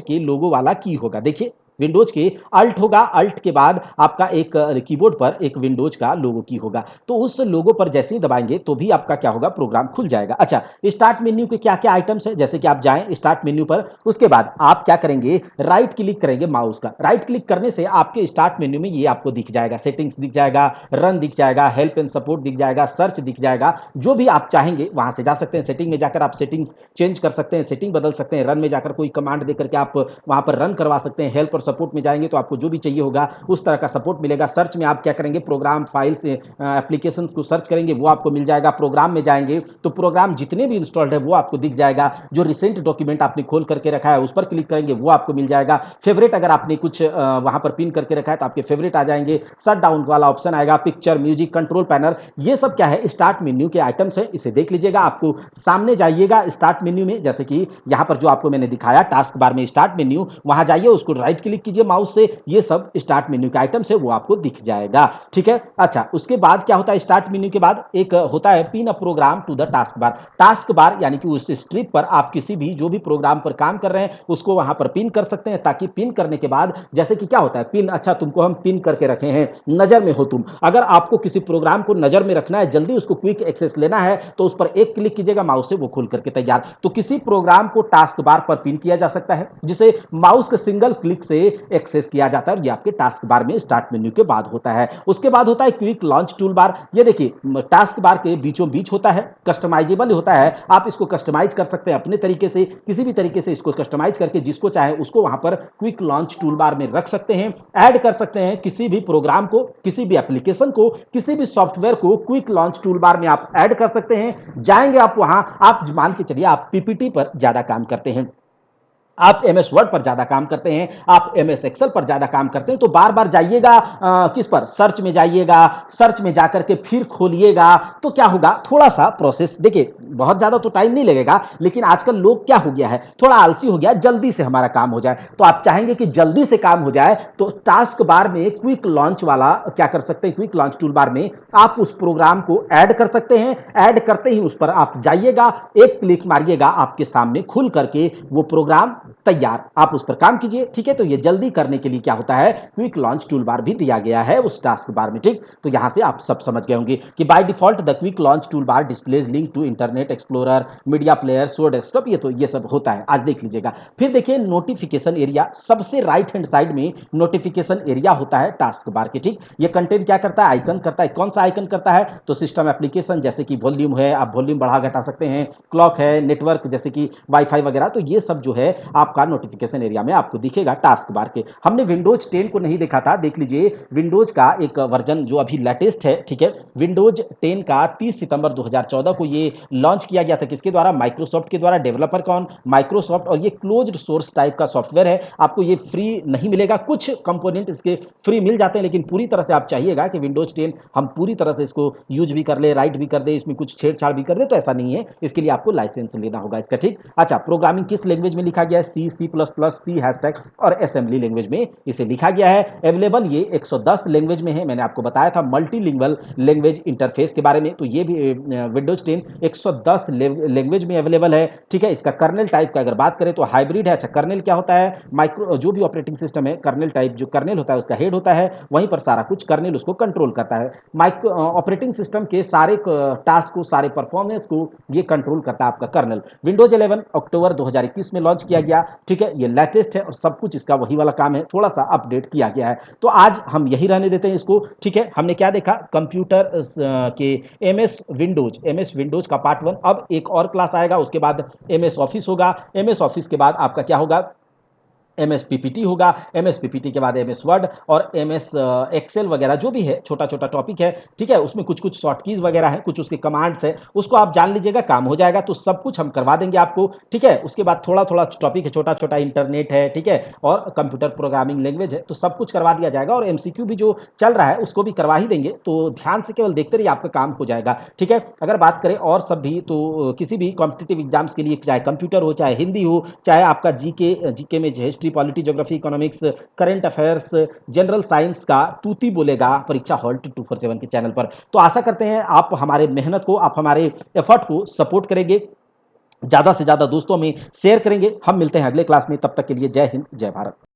के लोगो वाला की होगा, देखिए विंडोज के अल्ट होगा, अल्ट के बाद आपका एक कीबोर्ड पर एक विंडोज का लोगो की होगा। तो उस लोगो पर जैसे ही दबाएंगे तो भी आपका क्या होगा, प्रोग्राम खुल जाएगा। अच्छा, स्टार्ट मेन्यू के क्या क्या आइटम्स है, जैसे कि आप जाएं स्टार्ट मेन्यू पर, उसके बाद आप क्या करेंगे, राइट क्लिक करेंगे माउस का। राइट क्लिक करने से आपके स्टार्ट मेन्यू में ये आपको दिख जाएगा, सेटिंग्स दिख जाएगा, रन दिख जाएगा, हेल्प एंड सपोर्ट दिख जाएगा, सर्च दिख जाएगा। जो भी आप चाहेंगे वहां से जा सकते हैं। सेटिंग में जाकर आप सेटिंग्स चेंज कर सकते हैं, सेटिंग बदल सकते हैं। रन में जाकर कोई कमांड देकर के आप वहां पर रन करवा सकते हैं। हेल्प और सपोर्ट में जाएंगे तो आपको जो भी चाहिए होगा उस तरह का सपोर्ट मिलेगा। सर्च में आप क्या करेंगे, प्रोग्राम फाइल्स एप्लीकेशंस को सर्च करेंगे, वो आपको मिल जाएगा। प्रोग्राम में जाएंगे तो प्रोग्राम जितने भी इंस्टॉल्ड है वो आपको दिख जाएगा। जो रिसेंट डॉक्यूमेंट आपने खोल करके रखा है उस पर क्लिक करेंगे, वो आपको मिल जाएगा। फेवरेट अगर आपने कुछ वहां पर पिन करके रखा है तो आपके फेवरेट आ जाएंगे। शट डाउन वाला ऑप्शन आएगा, पिक्चर, म्यूजिक, कंट्रोल पैनल, ये सब क्या है, स्टार्ट मेन्यू के आइटम्स है। इसे देख लीजिएगा। आपको सामने जाइएगा स्टार्ट मेन्यू में, जैसे कि यहां पर जो आपको मैंने दिखाया टास्क बार में स्टार्ट मेन्यू, वहां जाइए, उसको राइट क्लिक कीजिए माउस से, ये सब स्टार्ट मेन्यू के आइटम्स है, वो आपको दिख जाएगा। ठीक है, अच्छा, उसके बाद क्या होता है, स्टार्ट मेन्यू के बाद एक होता है pin a program to the taskbar. Taskbar यानी कि उस स्ट्रिप पर आप किसी भी जो भी प्रोग्राम पर काम कर रहे हैं उसको वहां पर पिन कर सकते हैं, ताकि पिन करने के बाद, जैसे कि क्या होता है पिन, अच्छा तुमको हम पिन करके रखे हैं, नजर में हो तुम, अगर आपको किसी प्रोग्राम को नजर में रखना है, जल्दी उसको क्विक एक्सेस लेना है, तो उस पर एक क्लिक कीजिएगा माउस से, वो खुल करके तैयार। तो किसी प्रोग्राम को टास्क बार पर पिन किया जा सकता है, जिसे माउस के सिंगल क्लिक से एक्सेस किया जाता है, और ये आपके टास्क बार में स्टार्ट मेन्यू के बाद होता है। उसके बाद होता है क्विक लॉन्च टूल बार। ये देखिए टास्क बार के बीचों बीच होता है, कस्टमाइजेबल होता है, आप इसको कस्टमाइज कर सकते हैं अपने तरीके से, किसी भी तरीके से इसको कस्टमाइज करके जिसको चाहे उसको वहां पर क्विक लॉन्च टूल बार में रख सकते हैं। ऐड कर सकते हैं किसी भी प्रोग्राम को, किसी भी एप्लीकेशन को, किसी भी सॉफ्टवेयर को क्विक लॉन्च टूल बार में आप ऐड कर सकते हैं। जाएंगे आप वहां, आप मान के चलिए आप पीपीटी पर ज्यादा काम करते हैं, आप एमएस वर्ड पर ज्यादा काम करते हैं, आप एमएस एक्सेल पर ज्यादा काम करते हैं, तो बार बार जाइएगा किस पर, सर्च में जाइएगा, सर्च में जाकर के फिर खोलिएगा, तो क्या होगा, थोड़ा सा प्रोसेस, देखिए बहुत ज्यादा तो टाइम नहीं लगेगा, लेकिन आजकल लोग क्या हो गया है, थोड़ा आलसी हो गया, जल्दी से हमारा काम हो जाए। तो आप चाहेंगे कि जल्दी से काम हो जाए, तो टास्क बार में क्विक लॉन्च वाला क्या कर सकते हैं, क्विक लॉन्च टूल बार में आप उस प्रोग्राम को ऐड कर सकते हैं। ऐड करते ही उस पर आप जाइएगा, एक क्लिक मारिएगा, आपके सामने खुल करके वो प्रोग्राम तैयार, आप उस पर काम कीजिए। ठीक है, तो ये जल्दी करने के लिए क्या होता है, क्विक लॉन्च टूल बार भी दिया गया है उस टास्क बार में। ठीक, तो यहां से आप सब समझ गए होंगे कि by default the quick launch tool bar displays link to Internet Explorer, media player, show desktop, ये सब होता है, आज देख लीजिएगा। फिर देखिए नोटिफिकेशन एरिया, सबसे राइट हैंड साइड में नोटिफिकेशन एरिया होता है टास्क बार के। ठीक, ये कंटेंट क्या करता है, आइकन करता है। कौन सा आइकन करता है, तो सिस्टम एप्लीकेशन, जैसे कि वॉल्यूम है, आप वॉल्यूम बढ़ा घटा सकते हैं, क्लॉक है, नेटवर्क जैसे कि वाईफाई वगैरह, तो ये सब जो है आपका नोटिफिकेशन एरिया में आपको दिखेगा टास्क बार के। हमने विंडोज 10 को नहीं देखा था, देख लीजिए विंडोज का एक वर्जन जो अभी लेटेस्ट है, ठीक है, विंडोज 10 का 30 सितंबर 2014 को ये लॉन्च किया गया था, किसके द्वारा, माइक्रोसॉफ्ट के द्वारा। डेवलपर कौन, माइक्रोसॉफ्ट, और ये क्लोज्ड सोर्स टाइप का सॉफ्टवेयर है, आपको ये फ्री नहीं मिलेगा, कुछ कंपोनेंट इसके फ्री मिल जाते हैं, लेकिन पूरी तरह से आप चाहिएगा कि विंडोज 10 हम पूरी तरह से इसको यूज भी कर ले, राइट भी कर दे, इसमें कुछ छेड़छाड़ भी कर दे, तो ऐसा नहीं है, इसके लिए आपको लाइसेंस लेना होगा इसका। ठीक, अच्छा, प्रोग्रामिंग किस लैंग्वेज में लिखा गया है, सी, सी प्लस प्लस, सी हैशटैग और असेंबली लैंग्वेज में इसे लिखा गया है। अवेलेबल ये 110 लैंग्वेज में है, मैंने आपको बताया था मल्टीलिंगुअल लैंग्वेज इंटरफेस के बारे में, तो ये भी विंडोज 10 110 लैंग्वेज में अवेलेबल है। ठीक है, इसका कर्नल टाइप का अगर बात करें तो हाइब्रिड है। अच्छा, कर्नल क्या होता है, माइक्रो जो भी ऑपरेटिंग सिस्टम है, कर्नल टाइप, जो कर्नल होता है उसका हेड होता है, वहीं पर सारा कुछ कर्नल उसको कंट्रोल करता है। माइक्रो ऑपरेटिंग सिस्टम के सारे टास्क को, सारे परफॉर्मेंस को ये कंट्रोल करता है आपका कर्नल। विंडोज 11 अक्टूबर 2021 में लॉन्च किया गया। ठीक है, ये लेटेस्ट है और सब कुछ इसका वही वाला काम है, थोड़ा सा अपडेट किया गया है। तो आज हम यही रहने देते हैं इसको। ठीक है, हमने क्या देखा, कंप्यूटर के एमएस विंडोज का पार्ट 1, अब एक और क्लास आएगा, उसके बाद एमएस ऑफिस होगा, एमएस ऑफिस के बाद आपका क्या होगा, एमएस पीपीटी होगा, एमएस पीपीटी के बाद एमएस वर्ड और एमएस एक्सेल वगैरह जो भी है, छोटा छोटा टॉपिक है। ठीक है, उसमें कुछ कुछ शॉर्ट कीज वगैरह है, कुछ उसके कमांड्स है, उसको आप जान लीजिएगा, काम हो जाएगा। तो सब कुछ हम करवा देंगे आपको। ठीक है, उसके बाद थोड़ा थोड़ा टॉपिक है, छोटा छोटा इंटरनेट है, ठीक है, और कंप्यूटर प्रोग्रामिंग लैंग्वेज है, तो सब कुछ करवा दिया जाएगा। और एमसीक्यू भी जो चल रहा है उसको भी करवा ही देंगे, तो ध्यान से केवल देखते रहिए, आपका काम हो जाएगा। ठीक है, अगर बात करें और सब भी, तो किसी भी कॉम्पिटिटिव एग्जाम्स के लिए, चाहे कंप्यूटर हो, चाहे हिंदी हो, चाहे आपका जीके में history, polity, geography, economics, current affairs, general science का तूती बोलेगा परीक्षा हॉल 247 के चैनल पर। तो आशा करते हैं आप हमारे मेहनत को, आप हमारे एफर्ट को सपोर्ट करेंगे, ज्यादा से ज्यादा दोस्तों में शेयर करेंगे। हम मिलते हैं अगले क्लास में, तब तक के लिए जय हिंद, जय भारत।